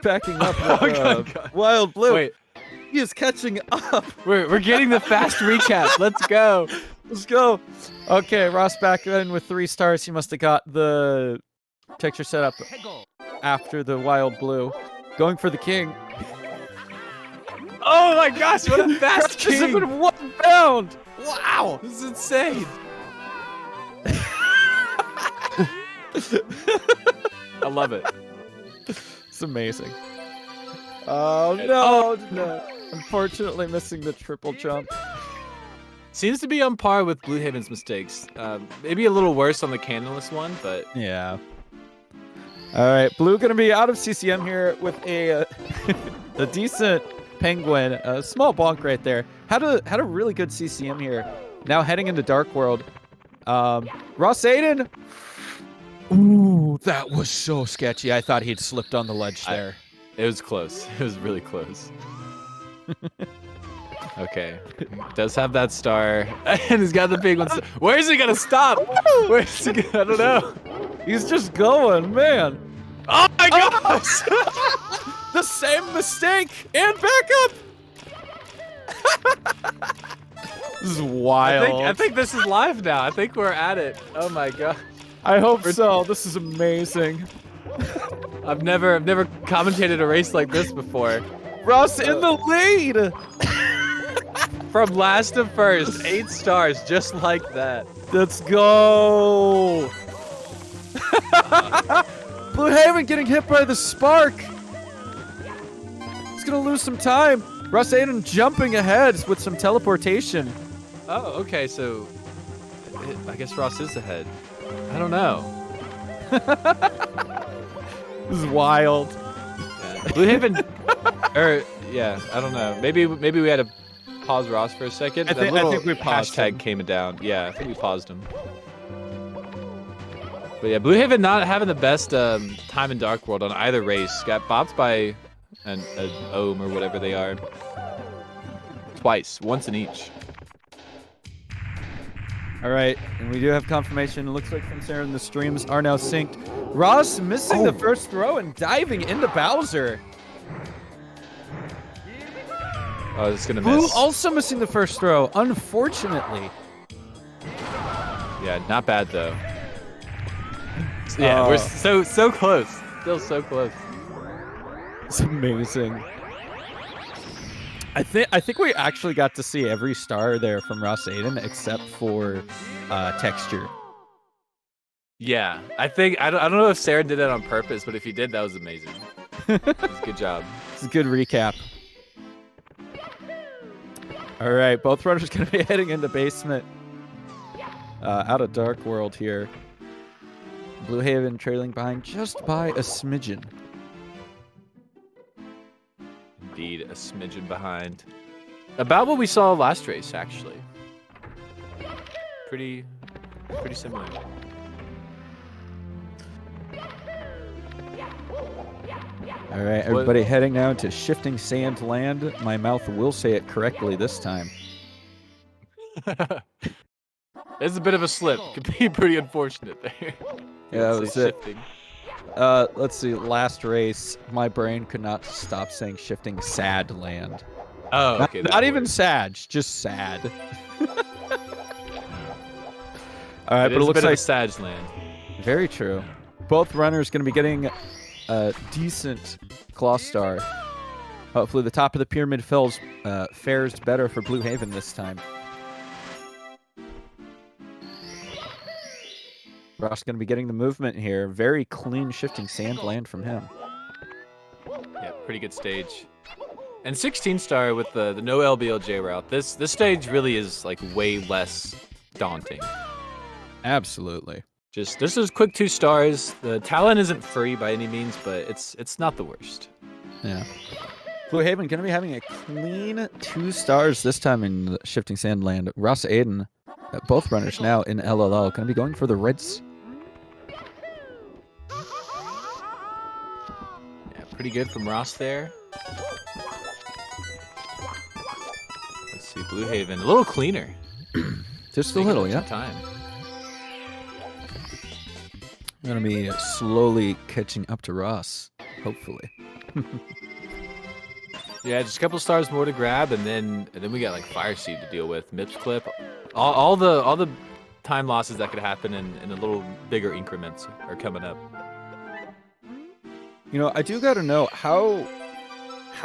backing up with, Oh, God. Wild Blue. Wait, He is catching up. we're getting the fast recap. Let's go. Let's go. Okay, Ross back in with 3 stars. He must have got the texture set up after the Wild Blue. Going for the king. Oh my gosh, what a fast Crushes him king. in 1 bound. Wow. This is insane. I love it. It's amazing. Oh no. Unfortunately missing the triple jump. Seems to be on par with BlueHaven's mistakes. Maybe a little worse on the cannonless one, but Yeah. All right, Blue gonna be out of CCM here with a a decent penguin, a small bonk right there. Had a really good CCM here. Now heading into Dark World. Ross Aiden. Ooh, that was so sketchy. I thought he'd slipped on the ledge there. It was close. It was really close. Okay. Does have that star. And he's got the big one. Where is he going to stop? Where is he gonna, I don't know. He's just going, man. Oh my gosh! The same mistake and back up. This is wild. I think this is live now. I think we're at it. Oh my god. I hope so. This is amazing. I've never commentated a race like this before. Ross in the lead. From last to first, 8 stars, just like that. Let's go. BlueHaven getting hit by the spark. He's gonna lose some time. Ross Aiden jumping ahead with some teleportation. Oh, okay, so I guess Ross is ahead. I don't know. This is wild. Yeah. BlueHaven, yeah, I don't know. Maybe we had to pause Ross for a second. I think we paused hashtag him. came down. Yeah, I think we paused him. But yeah, BlueHaven not having the best time in Dark World on either race. Got bopped by an ohm or whatever they are. Twice, once in each. All right, and we do have confirmation. It looks like from Sarah, the streams are now synced. Ross missing the first throw and diving into Bowser. Oh, it's gonna Blue miss. also missing the first throw, unfortunately. Yeah, not bad though. Yeah, we're so close. Still so close. It's amazing. I think we actually got to see every star there from Ross Aiden except for texture. Yeah, I don't know if Sarah did that on purpose, but if he did, that was amazing. Good job. It's a good recap. All right, both runners gonna be heading into basement. Out of Dark World here. BlueHaven trailing behind just by a smidgen. Indeed, a smidgen behind. About what we saw last race, actually. Pretty similar. All right, everybody heading now to Shifting Sand Land. My mouth will say it correctly this time. It's a bit of a slip. Could be pretty unfortunate there. Yeah, that was it. Shifting. Let's see. Last race, my brain could not stop saying Shifting Sad Land. Oh, okay. Not even sad, just sad. All right, but it looks like Sag Land. Very true. Both runners going to be getting a decent claw star. Hopefully, the top of the pyramid fares better for BlueHaven this time. Ross going to be getting the movement here. Very clean Shifting Sand Land from him. Yeah, pretty good stage. And 16 star with the no LBLJ route. This stage really is like way less daunting. Absolutely. This is quick 2 stars. The talent isn't free by any means, but it's not the worst. Yeah. BlueHaven going to be having a clean 2 stars this time in Shifting Sand Land. Ross Aiden, both runners now in LLL, going to be going for the Reds. Yeah, pretty good from Ross there. Let's see, BlueHaven, a little cleaner. Just a little, yeah. Time. I'm going to be slowly catching up to Ross, hopefully. Yeah, just a couple stars more to grab, and then we got like Fire Seed to deal with, Mips Clip, all the time losses that could happen in a little bigger increments are coming up. You know, I do got to know how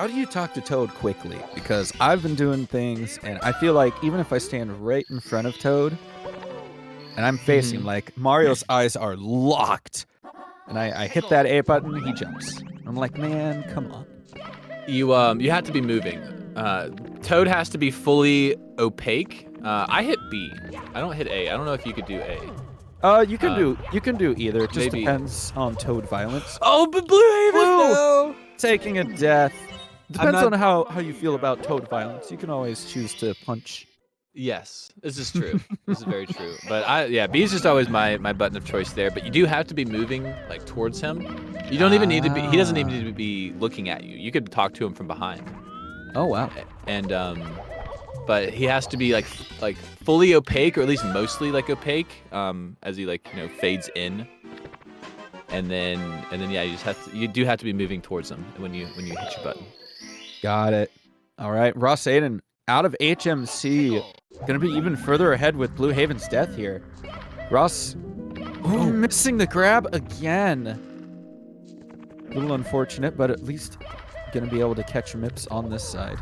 do you talk to Toad quickly? Because I've been doing things, and I feel like even if I stand right in front of Toad, and I'm facing like Mario's eyes are locked, and I hit that A button, he jumps. I'm like, man, come on. You have to be moving. Toad has to be fully opaque. I hit B. I don't hit A. I don't know if you could do A. You can do either. It just maybe- depends on Toad violence. Oh, but BlueHaven, no! Taking a death. Depends not- on how you feel about Toad violence. You can always choose to punch. Yes, this is true. This is very true. But yeah, B is just always my button of choice there. But you do have to be moving like towards him. You don't even need to be. He doesn't even need to be looking at you. You could talk to him from behind. Oh wow. And but he has to be like fully opaque, or at least mostly like opaque, as he fades in. And then yeah, you do have to be moving towards him when you hit your button. Got it. All right, Ross Aiden out of HMC, gonna be even further ahead with BlueHaven's death here. Ross, missing the grab again. A little unfortunate, but at least gonna be able to catch Mips on this side.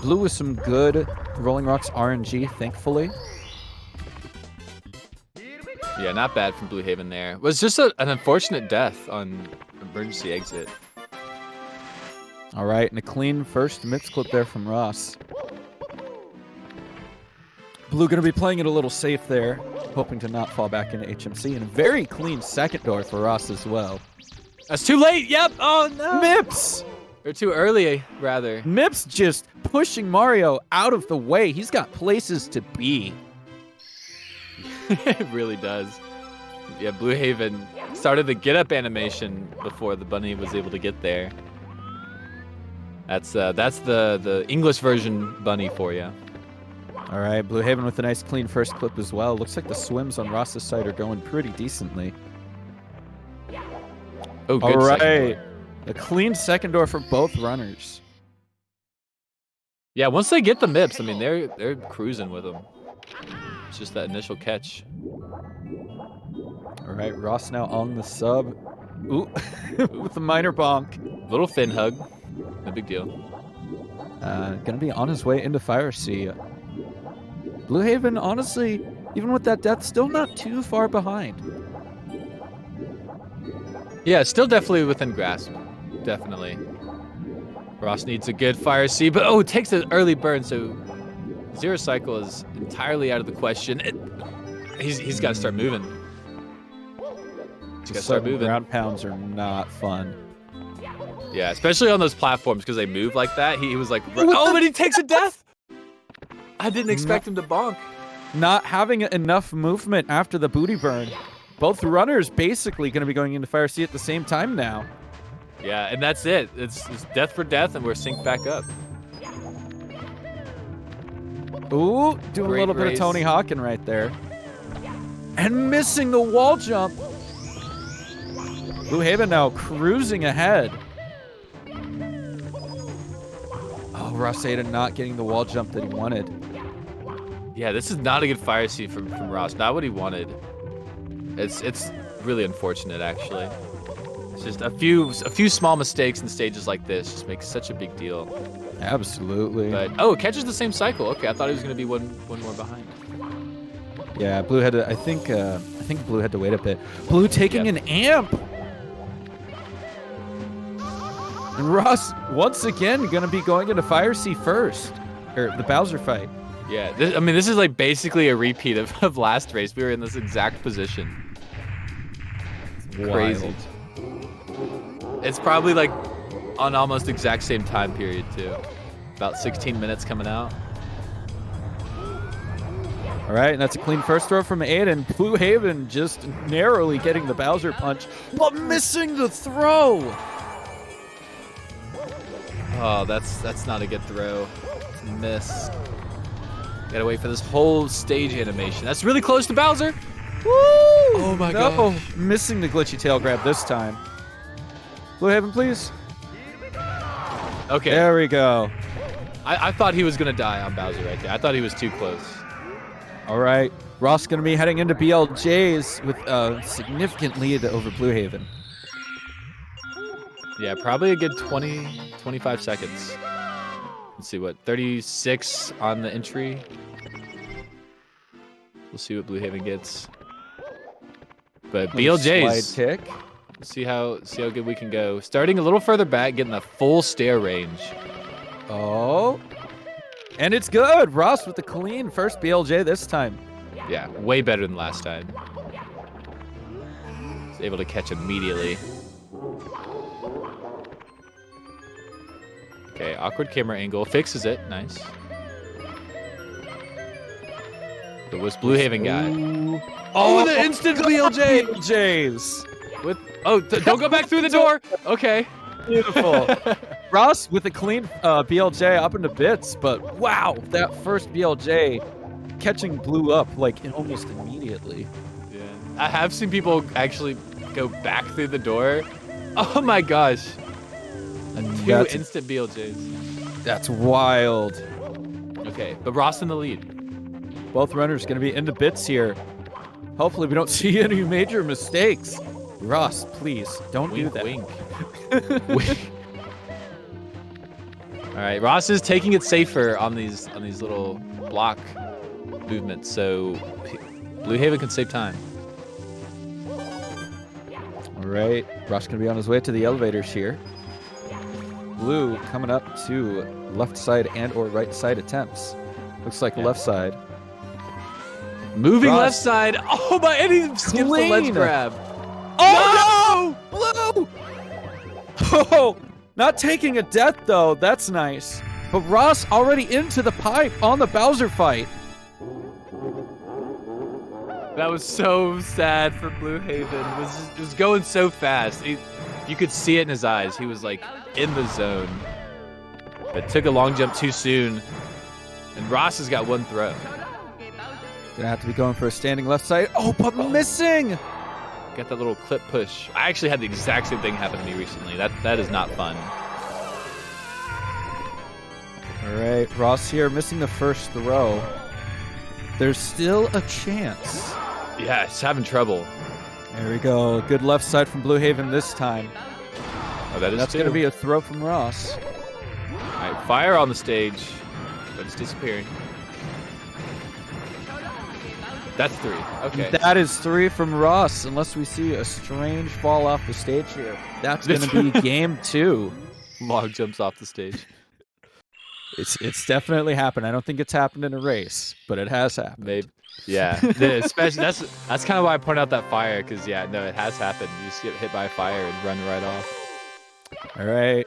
Blue with some good Rolling Rocks RNG, thankfully. Yeah, not bad from BlueHaven there. It was just an unfortunate death on emergency exit. All right, and a clean first Mips clip there from Ross. Blue going to be playing it a little safe there, hoping to not fall back into HMC, and a very clean second door for Ross as well. That's too late. Yep. Oh no. Mips! Or too early, rather. Mips just pushing Mario out of the way. He's got places to be. It really does. Yeah, BlueHaven started the get up animation before the bunny was able to get there. That's the English version bunny for you. All right, BlueHaven with a nice clean first clip as well. Looks like the swims on Ross's side are going pretty decently. Oh, good. All second right, door. a clean second door for both runners. Yeah, once they get the Mips, I mean they're cruising with them. It's just that initial catch. All right, Ross now on the sub. Ooh, with the minor bonk. Little fin hug. No big deal. Gonna be on his way into Fire Sea. BlueHaven, honestly, even with that death, still not too far behind. Yeah, still definitely within grasp. Definitely. Ross needs a good Fire Sea, but it takes an early burn, so Zero Cycle is entirely out of the question. He's got to start moving. He's got to start moving. Ground pounds are not fun. Yeah, especially on those platforms because they move like that. He was like, oh, but he takes a death. I didn't expect him to bonk. Not having enough movement after the booty burn. Both runners basically going to be going into Fire Sea at the same time now. Yeah, and that's it. It's death for death, and we're synced back up. Ooh, doing Great a little bit race. of Tony Hawkin right there. And missing the wall jump. BlueHaven now cruising ahead. Oh, Ross Aiden not getting the wall jump that he wanted. Yeah, this is not a good Fire Sea from Ross. Not what he wanted. It's really unfortunate, actually. It's just a few small mistakes in stages like this just make such a big deal. Absolutely. But it catches the same cycle. Okay, I thought he was going to be one more behind. Yeah, Blue had to. I think Blue had to wait a bit. Blue taking an amp. And Ross once again going to be going into Fire Sea first, or the Bowser fight. Yeah, this is like basically a repeat of last race. We were in this exact position. Crazy. Wild. It's probably like on almost exact same time period too. About 16 minutes coming out. All right, and that's a clean first throw from Aiden. BlueHaven just narrowly getting the Bowser punch, but missing the throw. Oh, that's not a good throw. It's a miss. Gotta wait for this whole stage animation. That's really close to Bowser. Woo! Oh my no, gosh. Missing the glitchy tail grab this time. BlueHaven, please. Okay. There we go. I thought he was gonna die on Bowser right there. I thought he was too close. All right, Ross gonna be heading into BLJ's with a significant lead over BlueHaven. Yeah, probably a good 25 seconds. Let's see, what, 36 on the entry? We'll see what BlueHaven gets. But BLJ's, Slide kick. see how good we can go. Starting a little further back, getting the full stair range. Oh, and it's good. Ross with the clean first BLJ this time. Yeah, way better than last time. Was able to catch immediately. Okay, awkward camera angle. Fixes it. Nice. But what's BlueHaven got? Oh, the instant BLJ! BLJs. With don't go back through the door. Okay. Beautiful. Ross with a clean BLJ up into bits, but wow, that first BLJ catching Blue up like almost immediately. Yeah. I have seen people actually go back through the door. Oh my gosh. Two instant BLJs. That's wild. Okay, but Ross in the lead. Both runners going to be into bits here. Hopefully we don't see any major mistakes. Ross, please, don't do that. Wink. All right, Ross is taking it safer on these little block movements, so BlueHaven can save time. All right, Ross going to be on his way to the elevators here. Blue coming up to left side and or right side attempts. Looks like left side. Moving Ross. left side. Oh my! And he skips the ledge grab. Oh no! Blue! Oh, not taking a death though. That's nice. But Ross already into the pipe on the Bowser fight. That was so sad for BlueHaven. It was going so fast. You could see it in his eyes. He was like in the zone. But took a long jump too soon. And Ross has got one throw. Gonna have to be going for a standing left side. Oh, but missing! Got that little clip push. I actually had the exact same thing happen to me recently. That is not fun. All right, Ross here missing the first throw. There's still a chance. Yeah, he's having trouble. There we go. Good left side from BlueHaven this time. Oh, that's going to be a throw from Ross. All right, fire on the stage, but it's disappearing. That's 3. Okay. That is 3 from Ross, unless we see a strange fall off the stage here. That's going to be game 2. Log jumps off the stage. It's definitely happened. I don't think it's happened in a race, but it has happened. Maybe. Yeah. Especially that's kind of why I point out that fire, because yeah, no, it has happened. You just get hit by a fire and run right off. All right,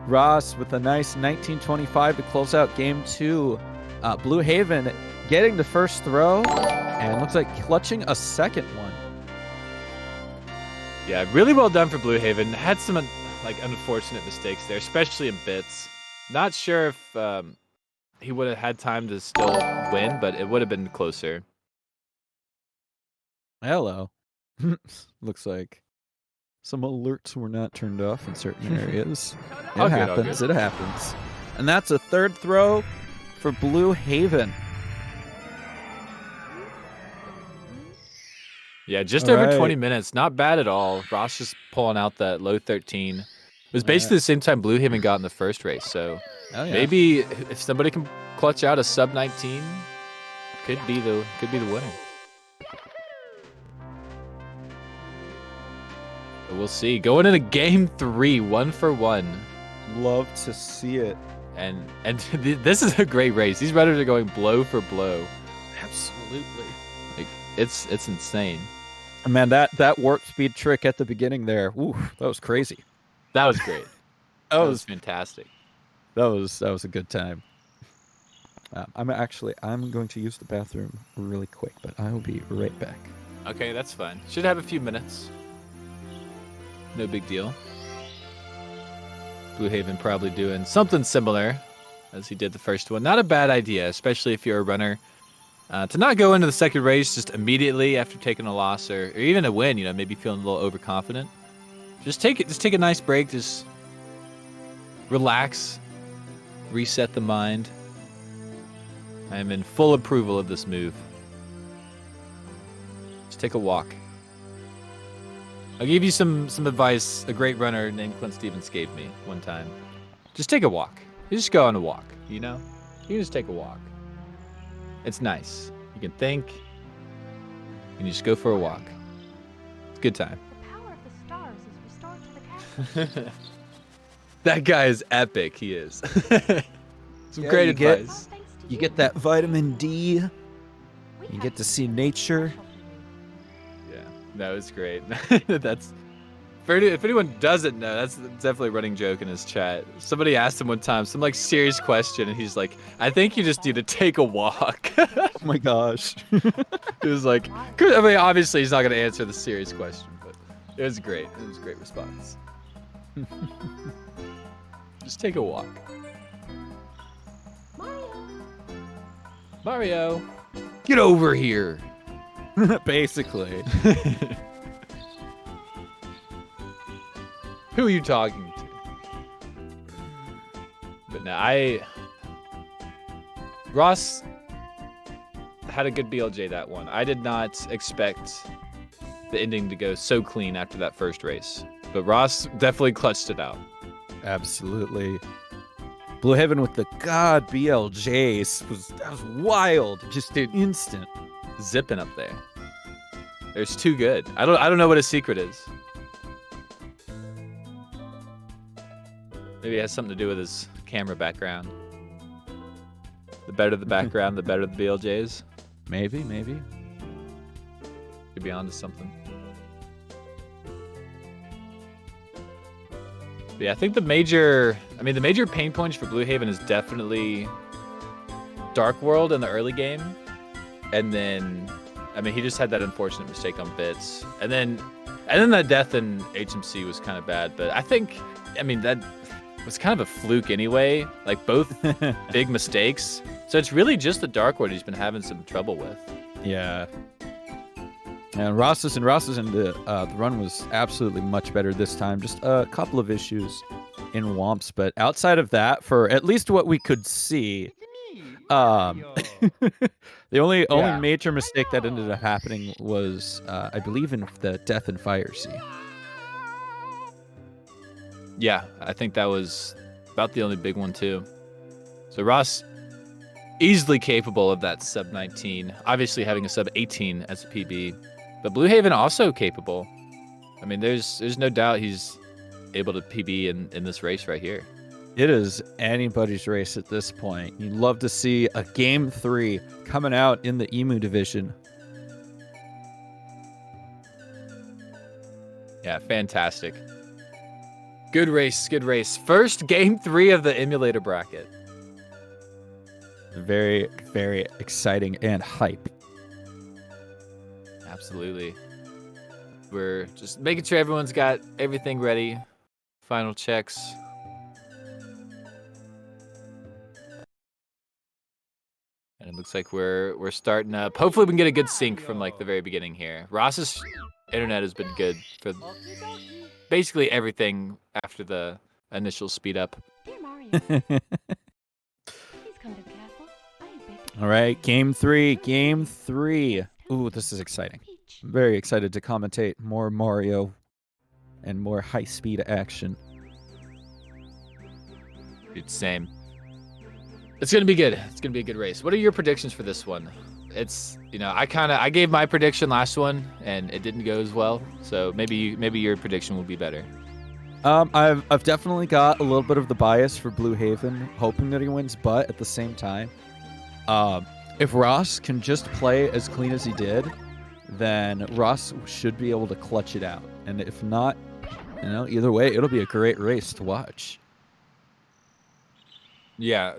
Ross with a nice 1925 to close out game 2. BlueHaven getting the first throw, and looks like clutching a second one. Yeah, really well done for BlueHaven. Had some like unfortunate mistakes there, especially in bits. Not sure if he would have had time to still win, but it would have been closer. Hello. Looks like some alerts were not turned off in certain areas. It happens. It happens. And that's a third throw for BlueHaven. Yeah, just over 20 minutes. Not bad at all. Ross just pulling out that low 13. It was basically the same time BlueHaven got in the first race. So maybe if somebody can clutch out a sub 19, could be the winner. But we'll see. Going into game 3, 1 for 1. Love to see it. And this is a great race. These runners are going blow for blow. Absolutely. Like it's insane. Man, that warp speed trick at the beginning there. Ooh, that was crazy. That was great. That was fantastic. That was a good time. I'm going to use the bathroom really quick, but I will be right back. Okay, that's fine. Should have a few minutes. No big deal. BlueHaven probably doing something similar as he did the first one. Not a bad idea, especially if you're a runner. To not go into the second race just immediately after taking a loss or even a win, maybe feeling a little overconfident. Just take a nice break, just relax, reset the mind. I am in full approval of this move. Just take a walk. I'll give you some advice a great runner named Clint Stevens gave me one time. Just take a walk. You just go on a walk, You can just take a walk. It's nice. You can think, and you just go for a walk. It's a good time. The power of the stars is restored to the castle. That guy is epic. He is. Some great advice. You get that vitamin D. You get to see nature. Yeah, no, it's great. That's if anyone doesn't know, that's definitely a running joke in his chat. Somebody asked him one time some like serious question, and he's like, "I think you just need to take a walk." Oh my gosh. He was like, I mean, obviously he's not gonna answer the serious question, but it was great. It was a great response. Just take a walk. Mario, get over here. Basically. Who are you talking to? But no, Ross had a good BLJ that one. I did not expect the ending to go so clean after that first race, but Ross definitely clutched it out. Absolutely. BlueHaven with the God BLJs that was wild. Just instant. Zipping up there. There's too good. I don't know what his secret is. Maybe it has something to do with his camera background. The better the background, the better the BLJs. Maybe. Could be onto something. But yeah, I think the major pain points for BlueHaven is definitely Dark World in the early game. And then, I mean, he just had that unfortunate mistake on bits. And then that death in HMC was kind of bad. But I mean, that was kind of a fluke anyway. Like, both big mistakes. So it's really just the Dark World he's been having some trouble with. Yeah. And Ross's and the run was absolutely much better this time. Just a couple of issues in Womps. But outside of that, for at least what we could see, the only major mistake that ended up happening was, I believe, in the Death and Fire Sea. Yeah, I think that was about the only big one too. So Ross, easily capable of that sub 19. Obviously having a sub 18 as a PB, but BlueHaven also capable. I mean, there's no doubt he's able to PB in this race right here. It is anybody's race at this point. You'd love to see a Game 3 coming out in the EMU division. Yeah, fantastic. Good race, good race. First Game 3 of the emulator bracket. Very, very exciting and hype. Absolutely. We're just making sure everyone's got everything ready. Final checks. And it looks like we're starting up. Hopefully we can get a good sync from like the very beginning here. Ross's internet has been good for basically everything after the initial speed up. Dear Mario, please come to careful. All right, Game 3. Ooh, this is exciting. I'm very excited to commentate more Mario and more high-speed action. Dude, same. It's gonna be good. It's gonna be a good race. What are your predictions for this one? It's, you know, I gave my prediction last one and it didn't go as well. So maybe your prediction will be better. I've definitely got a little bit of the bias for BlueHaven, hoping that he wins, but at the same time, if Ross can just play as clean as he did, then Ross should be able to clutch it out. And if not, you know, either way, it'll be a great race to watch. Yeah,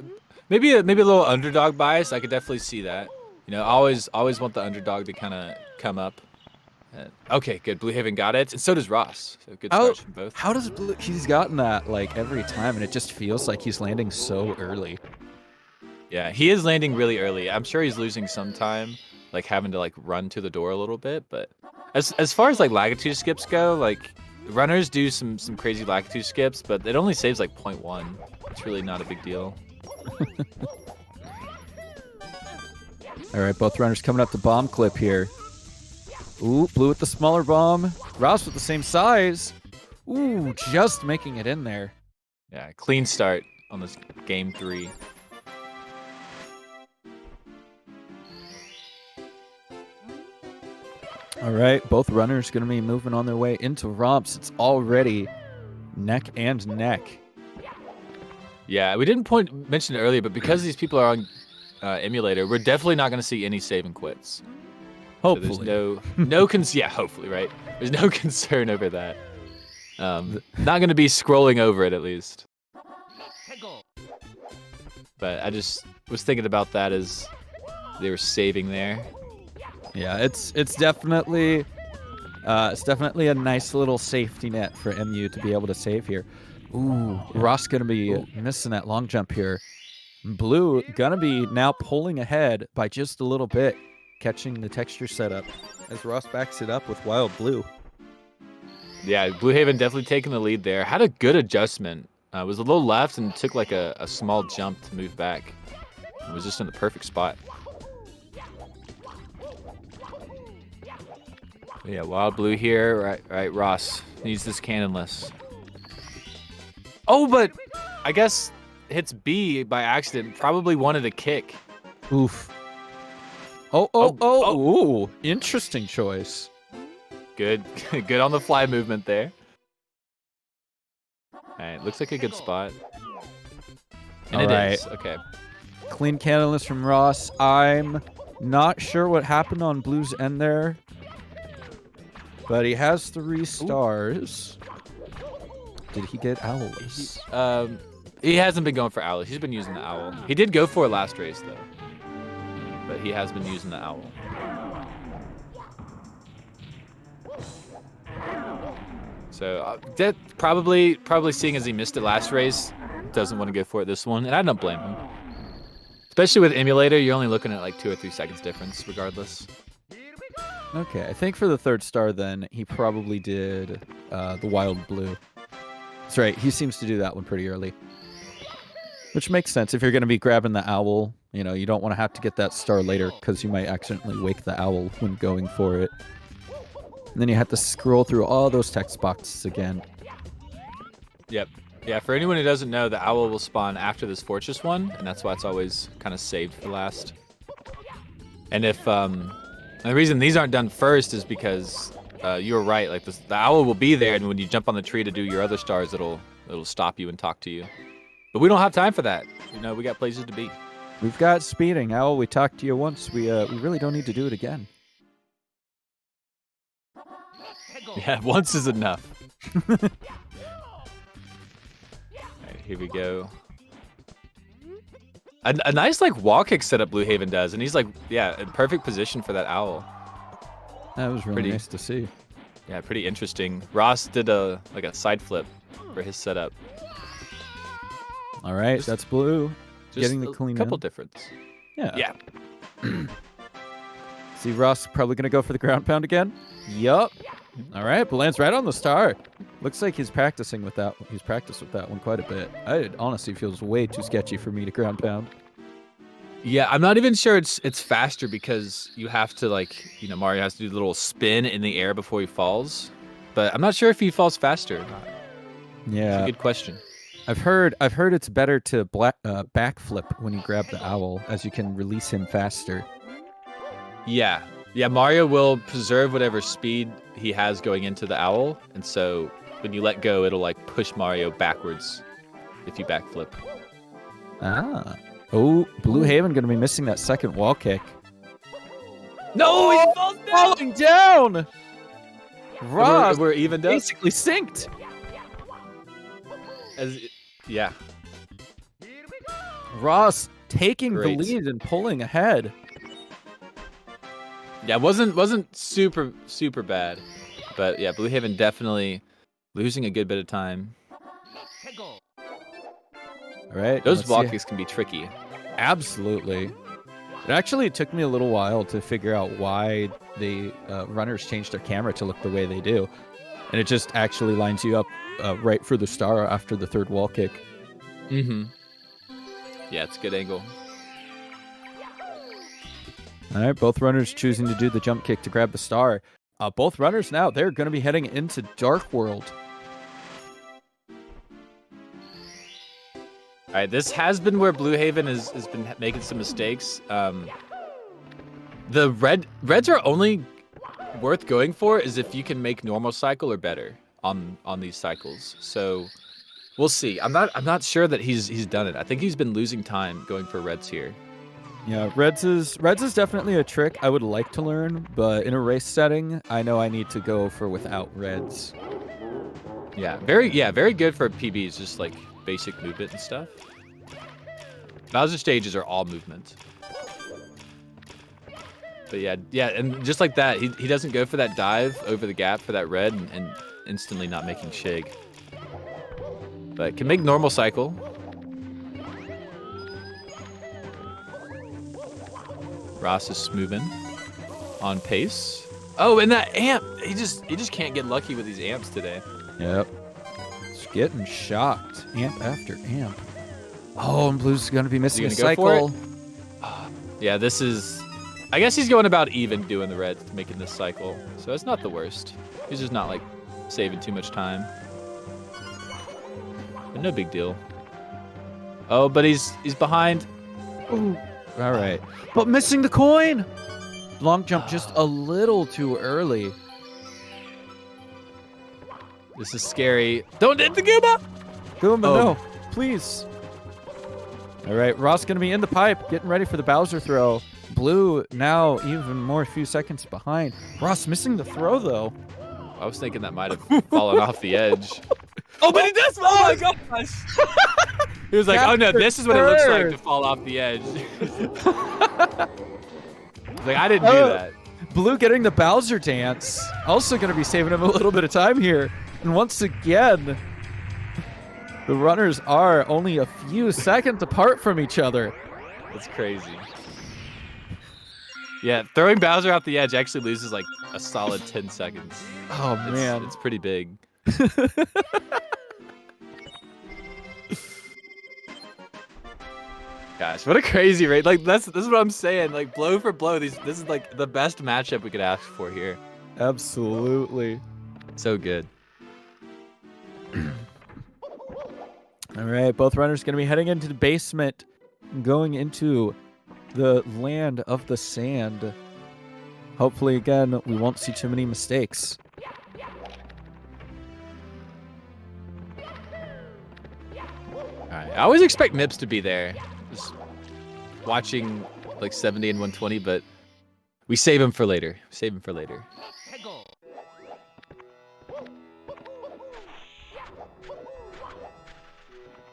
maybe a little underdog bias. I could definitely see that. You know, always want the underdog to kind of come up. Okay, good. BlueHaven got it, and so does Ross. So good start from both. How does he's gotten that like every time, and it just feels like he's landing so early. Yeah, he is landing really early. I'm sure he's losing some time, like having to like run to the door a little bit. But as far as like latitude skips go, like runners do some crazy latitude skips, but it only saves like 0.1. It's really not a big deal. All right, both runners coming up the bomb clip here. Ooh, Blue with the smaller bomb. Ross with the same size. Ooh, just making it in there. Yeah, clean start on this Game 3. All right, both runners going to be moving on their way into romps. It's already neck and neck. Yeah, we didn't mention it earlier, but because these people are on emulator, we're definitely not going to see any save and quits. Hopefully. So there's yeah, hopefully, right? There's no concern over that. Not going to be scrolling over it at least. But I just was thinking about that as they were saving there. Yeah, it's definitely a nice little safety net for MU to be able to save here. Ooh, Ross gonna be missing that long jump here. Blue gonna be now pulling ahead by just a little bit, catching the texture setup as Ross backs it up with Wild Blue. Yeah, BlueHaven definitely taking the lead there. Had a good adjustment. Was a little left and took like a small jump to move back. It was just in the perfect spot. Yeah, Wild Blue here. Right, Ross needs this cannonless. Oh, but I guess hits B by accident. Probably wanted a kick. Oof. Ooh, interesting choice. Good, good on the fly movement there. All right, looks like a good spot. And it is. Okay. Clean cannonless from Ross. I'm not sure what happened on Blue's end there, but he has 3 stars. Did he get owls? He hasn't been going for owls. He's been using the owl. He did go for it last race though, but he has been using the owl. So that probably seeing as he missed it last race, doesn't want to go for it this one, and I don't blame him. Especially with emulator, you're only looking at like 2 or 3 seconds difference, regardless. Okay, I think for the 3rd star, then he probably did the Wild Blue. That's right. He seems to do that one pretty early, which makes sense. If you're going to be grabbing the owl, you know, you don't want to have to get that star later because you might accidentally wake the owl when going for it. And then you have to scroll through all those text boxes again. Yep. Yeah, for anyone who doesn't know, the owl will spawn after this fortress one, and that's why it's always kind of saved for last. And if the reason these aren't done first is because you were right. Like the owl will be there, and when you jump on the tree to do your other stars, it'll stop you and talk to you. But we don't have time for that. You know, we got places to be. We've got speeding. Owl, we talked to you once. We really don't need to do it again. Yeah, once is enough. All right, here we go. A nice like wall kick setup BlueHaven does, and he's like, yeah, in perfect position for that owl. That was really nice to see. Yeah, pretty interesting. Ross did a side flip for his setup. All right, that's Blue getting the clean. Couple difference. Yeah. Yeah. See, Ross probably gonna go for the ground pound again. Yup. All right, but lands right on the star. Looks like he's practicing with that. He's practiced with that one quite a bit. It honestly feels way too sketchy for me to ground pound. Yeah, I'm not even sure it's faster because you have to Mario has to do the little spin in the air before he falls. But I'm not sure if he falls faster or not. Yeah. It's a good question. I've heard it's better to backflip when you grab the owl, as you can release him faster. Yeah. Yeah, Mario will preserve whatever speed he has going into the owl, and so when you let go, it'll like push Mario backwards if you backflip. Ah. Oh, BlueHaven gonna be missing that second wall kick. No, he falls down! Falling down! Ross, we're evened up. Basically synced. Yeah. Ross taking Great. the lead and pulling ahead. Yeah, it wasn't super bad, but yeah, BlueHaven definitely losing a good bit of time. All right, those wall kicks can be tricky. Absolutely. It actually took me a little while to figure out why the runners changed their camera to look the way they do, and it just actually lines you up right for the star after the third wall kick. Mm-hmm. Yeah, it's a good angle. All right, both runners choosing to do the jump kick to grab the star. Both runners now, they're going to be heading into Dark World. All right, this has been where BlueHaven has been making some mistakes. The reds are only worth going for is if you can make normal cycle or better on these cycles. So we'll see. I'm not sure that he's done it. I think he's been losing time going for reds here. Yeah, Reds is definitely a trick I would like to learn, but in a race setting, I know I need to go for without Reds. Yeah, very good for PBs, just like basic movement and stuff. Bowser stages are all movement. But yeah, and just like that, he doesn't go for that dive over the gap for that red and instantly not making shig. But can make normal cycle. Ross is smoothing on pace. Oh, and that amp, he just can't get lucky with these amps today. Yep. It's getting shocked. Amp after amp. Oh, and Blue's going to be missing a cycle. Yeah, this is... I guess he's going about even doing the reds, making this cycle. So it's not the worst. He's just not, like, saving too much time. But no big deal. Oh, but he's behind. Ooh. All right. But missing the coin. Long jump just a little too early. This is scary. Don't hit the Goomba! Goomba, no. Please. All right, Ross going to be in the pipe, getting ready for the Bowser throw. Blue now even more few seconds behind. Ross missing the throw, though. I was thinking that might have fallen off the edge. Oh, but it does! Oh my gosh! He was like, oh no, this is what it looks like to fall off the edge. He's like, I didn't do that. Blue getting the Bowser dance. Also going to be saving him a little bit of time here. And once again, the runners are only a few seconds apart from each other. That's crazy. Yeah, throwing Bowser off the edge actually loses like a solid 10 seconds. Oh, man. It's pretty big. Gosh, what a crazy rate. Like, this is what I'm saying. Like, blow for blow, this is like the best matchup we could ask for here. Absolutely. So good. All right, both runners going to be heading into the basement, going into the land of the sand. Hopefully, again, we won't see too many mistakes. All right, I always expect Mips to be there. Just watching like 70 and 120, but we save him for later. Save him for later.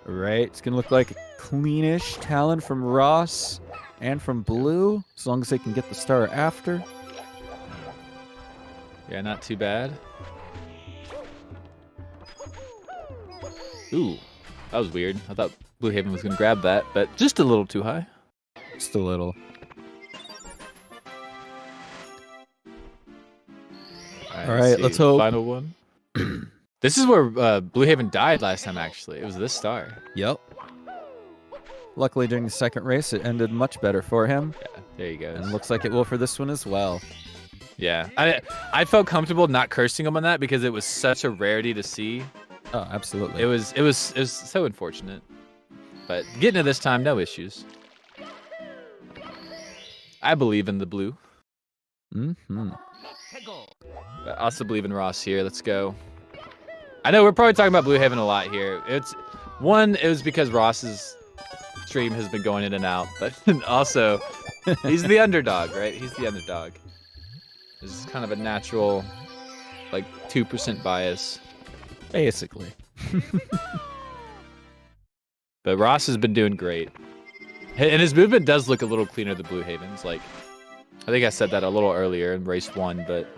All right, it's going to look like a cleanish Talon from Ross and from Blue, as long as they can get the star after. Yeah, not too bad. Ooh, that was weird. I thought BlueHaven was going to grab that, but just a little too high. Just a little. All right, let's hope. Final one. This is where BlueHaven died last time, actually. It was this star. Yep. Luckily, during the second race, it ended much better for him. Yeah, there you go. And looks like it will for this one as well. Yeah, I felt comfortable not cursing him on that because it was such a rarity to see. Oh, absolutely. It was so unfortunate. But getting to this time, no issues. I believe in the blue. Mm-hmm. But I also believe in Ross here. Let's go. I know we're probably talking about BlueHaven a lot here. It was because Ross's stream has been going in and out, but also he's the underdog, right? He's the underdog. There's kind of a natural, like 2% bias. Basically. But Ross has been doing great. And his movement does look a little cleaner than BlueHaven's. Like, I think I said that a little earlier in race 1, but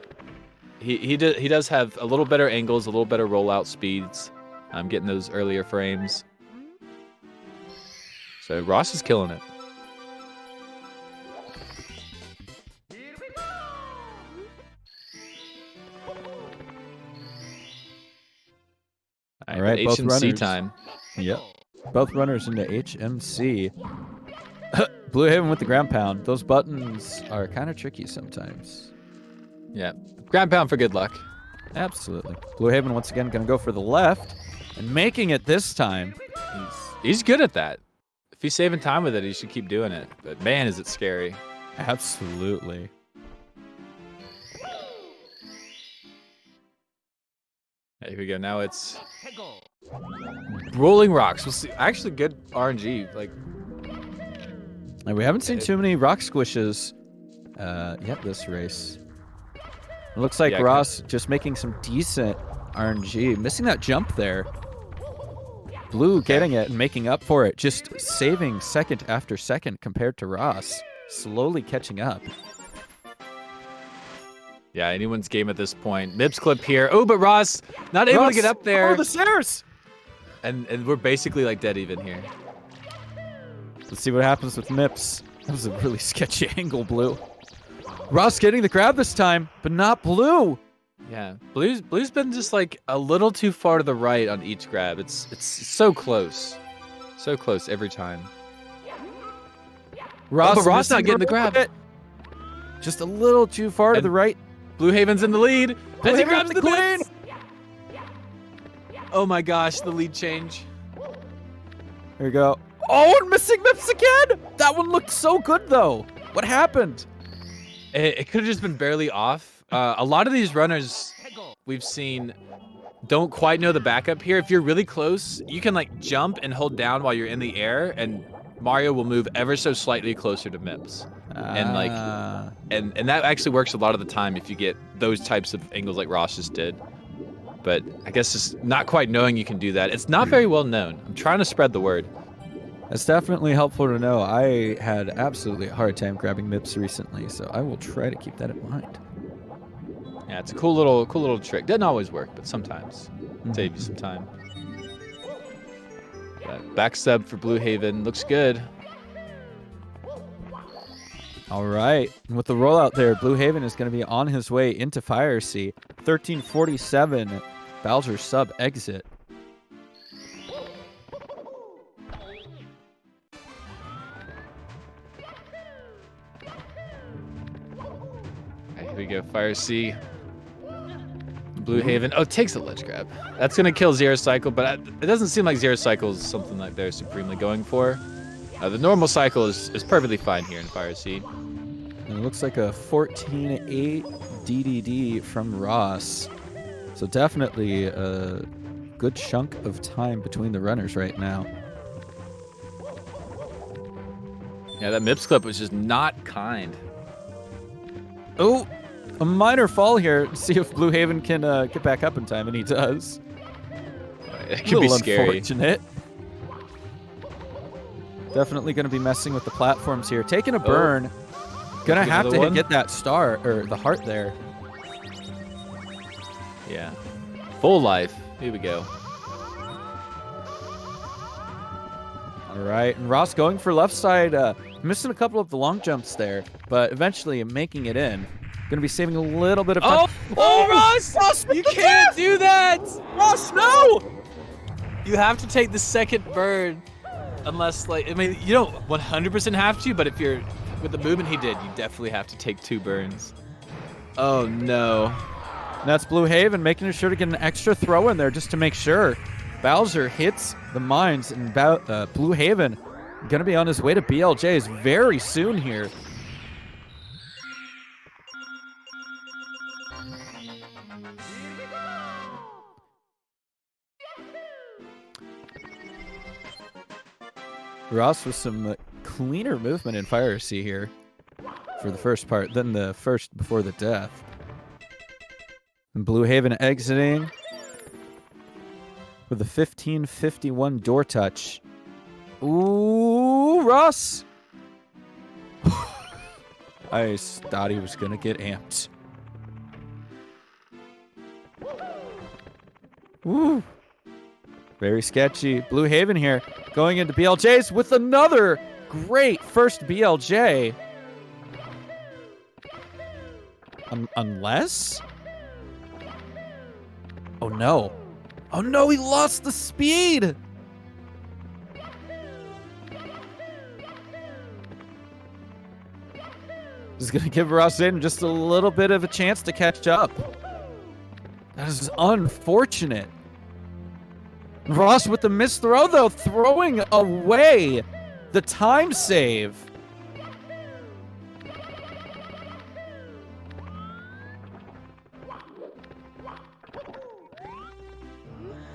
he does have a little better angles, a little better rollout speeds. I'm getting those earlier frames. So Ross is killing it. All right, both HMC runners. time. Yep. Both runners into HMC. BlueHaven with the ground pound. Those buttons are kind of tricky sometimes. Yeah. Ground pound for good luck. Absolutely. BlueHaven once again going to go for the left and making it this time. He's good at that. If he's saving time with it, he should keep doing it. But man, is it scary. Absolutely. Here we go. Now it's rolling rocks. We'll see. Actually, good RNG. Like, And we haven't seen too many rock squishes yet this race. It looks like Yeah, Ross just making some decent RNG. Missing that jump there. Blue getting it and making up for it. Just saving second after second compared to Ross. Slowly catching up. Yeah, anyone's game at this point. Mips clip here. Oh, but Ross not able to get up there. Oh, the stairs! And we're basically like dead even here. Let's see what happens with Mips. That was a really sketchy angle, Blue. Ross getting the grab this time, but not Blue. Yeah, Blue's been just like a little too far to the right on each grab. It's so close every time. Ross, but Ross not missing getting the grab. bit. Just a little too far to the right. BlueHaven's in the lead. Blue As he Haven grabs with the the queen. Mips. Oh my gosh, the lead change. Here we go. Oh, and missing Mips again. That one looked so good though. What happened? It could have just been barely off. A lot of these runners we've seen don't quite know the backup here. If you're really close, you can like jump and hold down while you're in the air, and Mario will move ever so slightly closer to Mips. And like, and that actually works a lot of the time if you get those types of angles like Ross just did. But I guess just not quite knowing you can do that. It's not very well known. I'm trying to spread the word. It's definitely helpful to know. I had absolutely a hard time grabbing Mips recently, so I will try to keep that in mind. Yeah, it's a cool little trick. Doesn't always work, but sometimes save you some time. Back sub for BlueHaven looks good. All right, and with the rollout there, BlueHaven is going to be on his way into Fire Sea. 1347, Bowser sub exit. Here we go, Fire Sea. BlueHaven. Oh, takes a ledge grab. That's going to kill Zero Cycle, but it doesn't seem like Zero Cycle is something like they're supremely going for. The normal cycle is perfectly fine here in Fire Sea. And it looks like a 14-8 DDD from Ross. So definitely a good chunk of time between the runners right now. Yeah, that Mips clip was just not kind. Oh, a minor fall here. See if BlueHaven can get back up in time, and he does. It could be scary. Unfortunate. Definitely going to be messing with the platforms here. Taking a burn. Gonna have to get that star, or the heart there. Yeah. Full life. Here we go. All right, and Ross going for left side. Missing a couple of the long jumps there, but eventually making it in. Gonna be saving a little bit of time. Oh, Ross! Ross, You can't do that! Ross, no! You have to take the second burn. Unless, like, I mean, you don't 100% have to, but if you're with the movement he did, you definitely have to take 2 burns. Oh, no. And that's BlueHaven making sure to get an extra throw in there just to make sure. Bowser hits the mines, and BlueHaven going to be on his way to BLJ's very soon here. Ross with some cleaner movement in Fire Sea here for the first part than the first before the death. And BlueHaven exiting with a 1551 door touch. Ooh, Ross! I thought he was going to get amped. Ooh. Very sketchy. BlueHaven here going into BLJ's with another great first BLJ. Unless? Oh no. Oh no, he lost the speed! This is going to give Ross in just a little bit of a chance to catch up. That is unfortunate. Ross with the missed throw, though, throwing away the time save.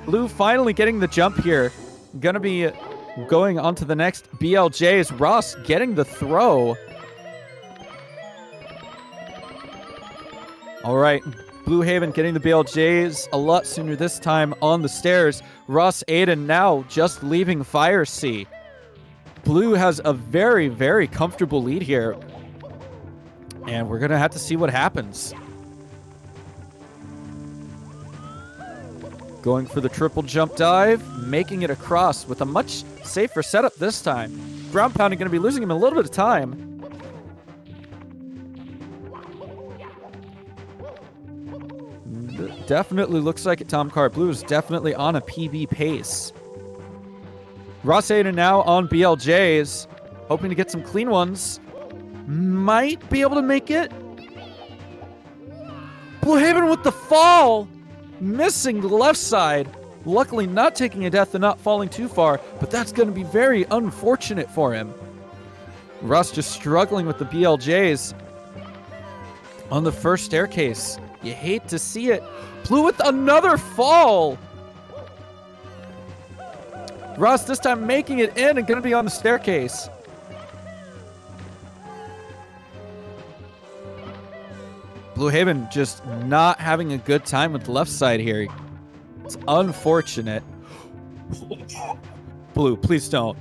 Blue finally getting the jump here. Gonna be Going on to the next BLJs. Ross getting the throw. All right. Blue Haven getting the BLJs a lot sooner this time on the stairs. Ross Aiden now just leaving Fire Sea. Blue has a very, very comfortable lead here. And we're going to have to see what happens. Going for the triple jump dive, making it across with a much safer setup this time. Ground pounding going to be losing him a little bit of time. Definitely looks like it. Tom Carr Blue is definitely on a PB pace. Ross Aiden now on BLJs, hoping to get some clean ones. Might be able to make it. Blue Haven with the fall. Missing the left side. Luckily not taking a death and not falling too far, but that's going to be very unfortunate for him. Ross just struggling with the BLJs on the first staircase. You hate to see it. Blue with another fall. Ross this time making it in and going to be on the staircase. Blue Haven just not having a good time with the left side here. It's unfortunate. Blue, please don't.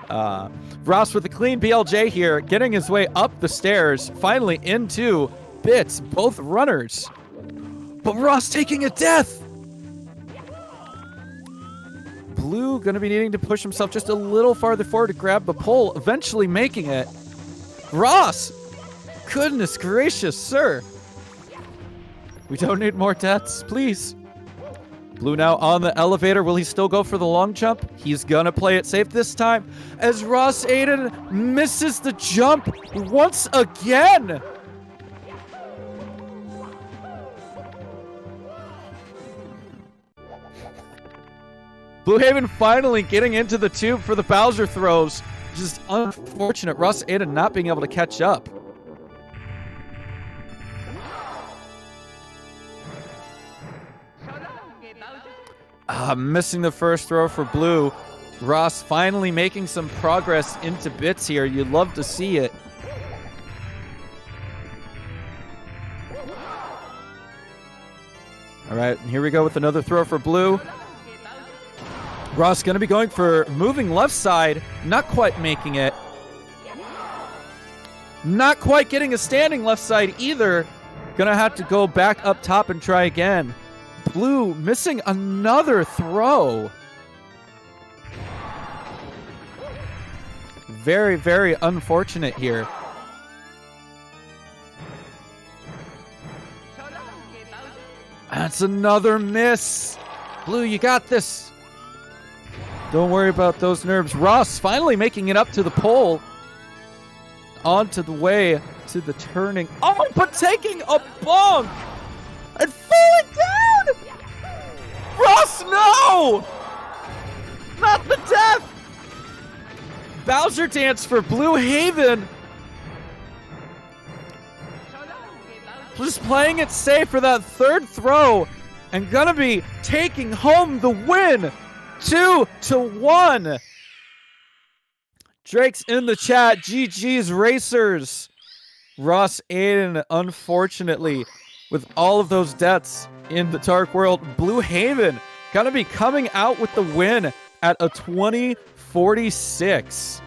Ross with a clean BLJ here, getting his way up the stairs, finally into Bits, both runners. But Ross taking a death. Blue gonna be needing to push himself just a little farther forward to grab the pole, eventually making it. Ross! Goodness gracious, sir. We don't need more deaths, please. Blue now on the elevator. Will he still go for the long jump? He's gonna play it safe this time as Ross Aiden misses the jump once again. Blue Haven finally getting into the tube for the Bowser throws. Just unfortunate. Ross Aiden not being able to catch up. Missing the first throw for Blue. Ross finally making some progress into Bits here. You'd love to see it. All right, here we go with another throw for Blue. Ross going to be going for moving left side. Not quite making it. Not quite getting a standing left side either. Going to have to go back up top and try again. Blue missing another throw. Very, very unfortunate here. That's another miss. Blue, you got this. Don't worry about those nerves. Ross finally making it up to the pole. Onto the way to the turning. Oh, but taking a bonk and falling down. Ross, no! Not the death. Bowser dance for Blue Haven. Just playing it safe for that third throw and gonna be taking home the win. 2-1. Drake's in the chat. GG's Racers. Ross Aiden, unfortunately, with all of those deaths in the Dark World, Blue Haven gonna be coming out with the win at a 20-46.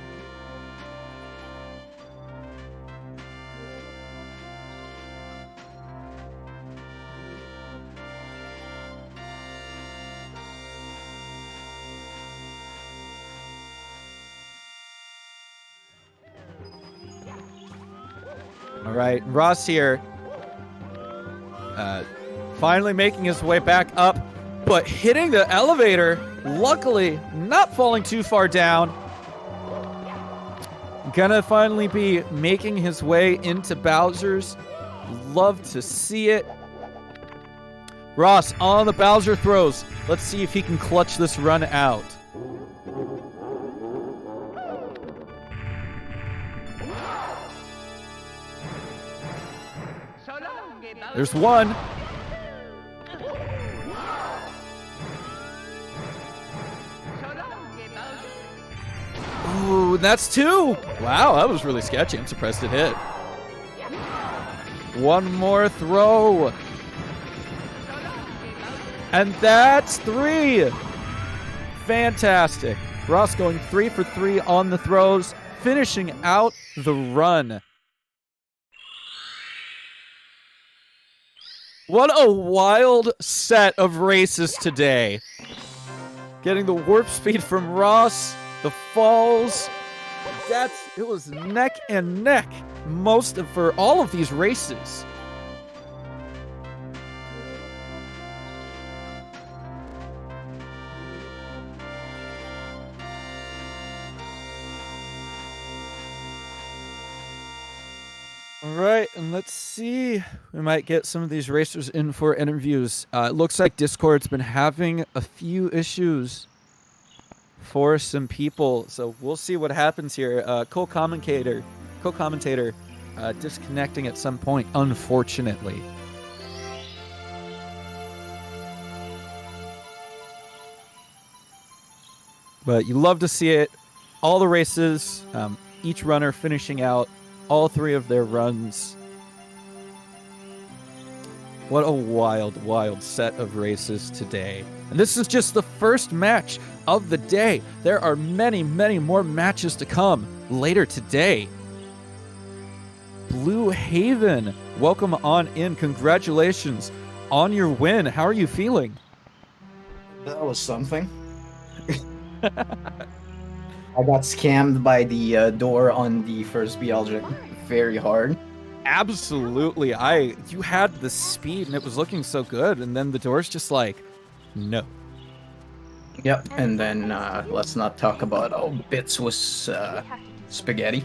All right, Ross here, finally making his way back up, but hitting the elevator, luckily not falling too far down. Gonna finally be making his way into Bowser's. Love to see it. Ross on the Bowser throws. Let's see if he can clutch this run out. There's one. Ooh, that's 2. Wow, that was really sketchy. I'm surprised it hit. One more throw. And that's 3. Fantastic. Ross going 3 for 3 on the throws, finishing out the run. What a wild set of races today. Getting the warp speed from Ross, the falls. It was neck and neck for all of these races. All right, and let's see. We might get some of these racers in for interviews. It looks like Discord's been having a few issues for some people, so we'll see what happens here. Co-commentator disconnecting at some point, unfortunately. But you love to see it. All the races, each runner finishing out all 3 of their runs. What a wild, wild set of races today. And this is just the first match of the day. There are many, many more matches to come later today. Blue Haven, welcome on in. Congratulations on your win. How are you feeling? That was something. I got scammed by the door on the first BLJ very hard. Absolutely. You had the speed and it was looking so good, and then the door's just like, no. Yep, and then let's not talk about Bits was spaghetti.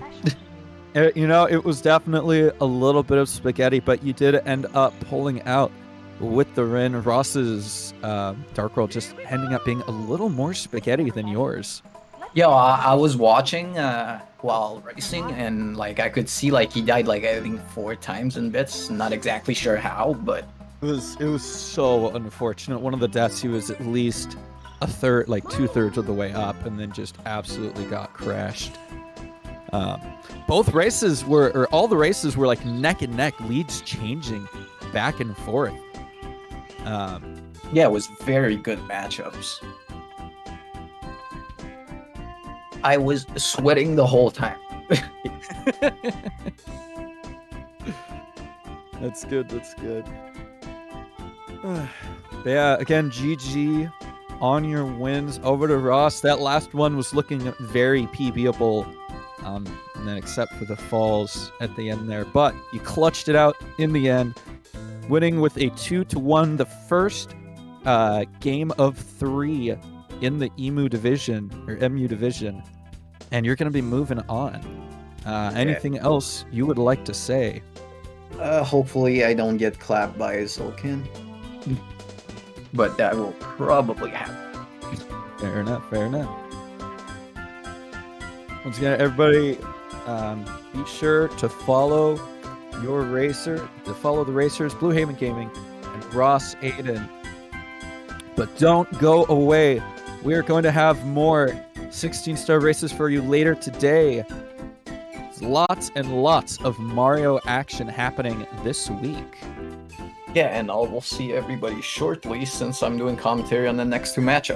It was definitely a little bit of spaghetti, but you did end up pulling out with the win. Ross's Dark World just ending up being a little more spaghetti than yours. Yo, I was watching while racing, and like I could see like he died like I think 4 times in Bits. Not exactly sure how, but it was so unfortunate. One of the deaths, he was at least a third, like 2/3 of the way up, and then just absolutely got crashed. All the races were like neck and neck, leads changing back and forth. yeah, it was very good matchups. I was sweating the whole time. That's good. That's good. Yeah, again, GG on your wins over to Ross. That last one was looking very PBable, and then except for the falls at the end there. But you clutched it out in the end, winning with a 2-1, the first game of 3 in the EMU division, or MU division. And you're going to be moving on. Anything else you would like to say? Hopefully I don't get clapped by a Zulkin. But that will probably happen. Fair enough, fair enough. Once again, everybody, be sure to follow the racers, BlueHavenGaming and Ross Aiden. But don't go away. We are going to have more 16-star races for you later today. There's lots and lots of Mario action happening this week. Yeah, and I will see everybody shortly since I'm doing commentary on the next 2 matchups.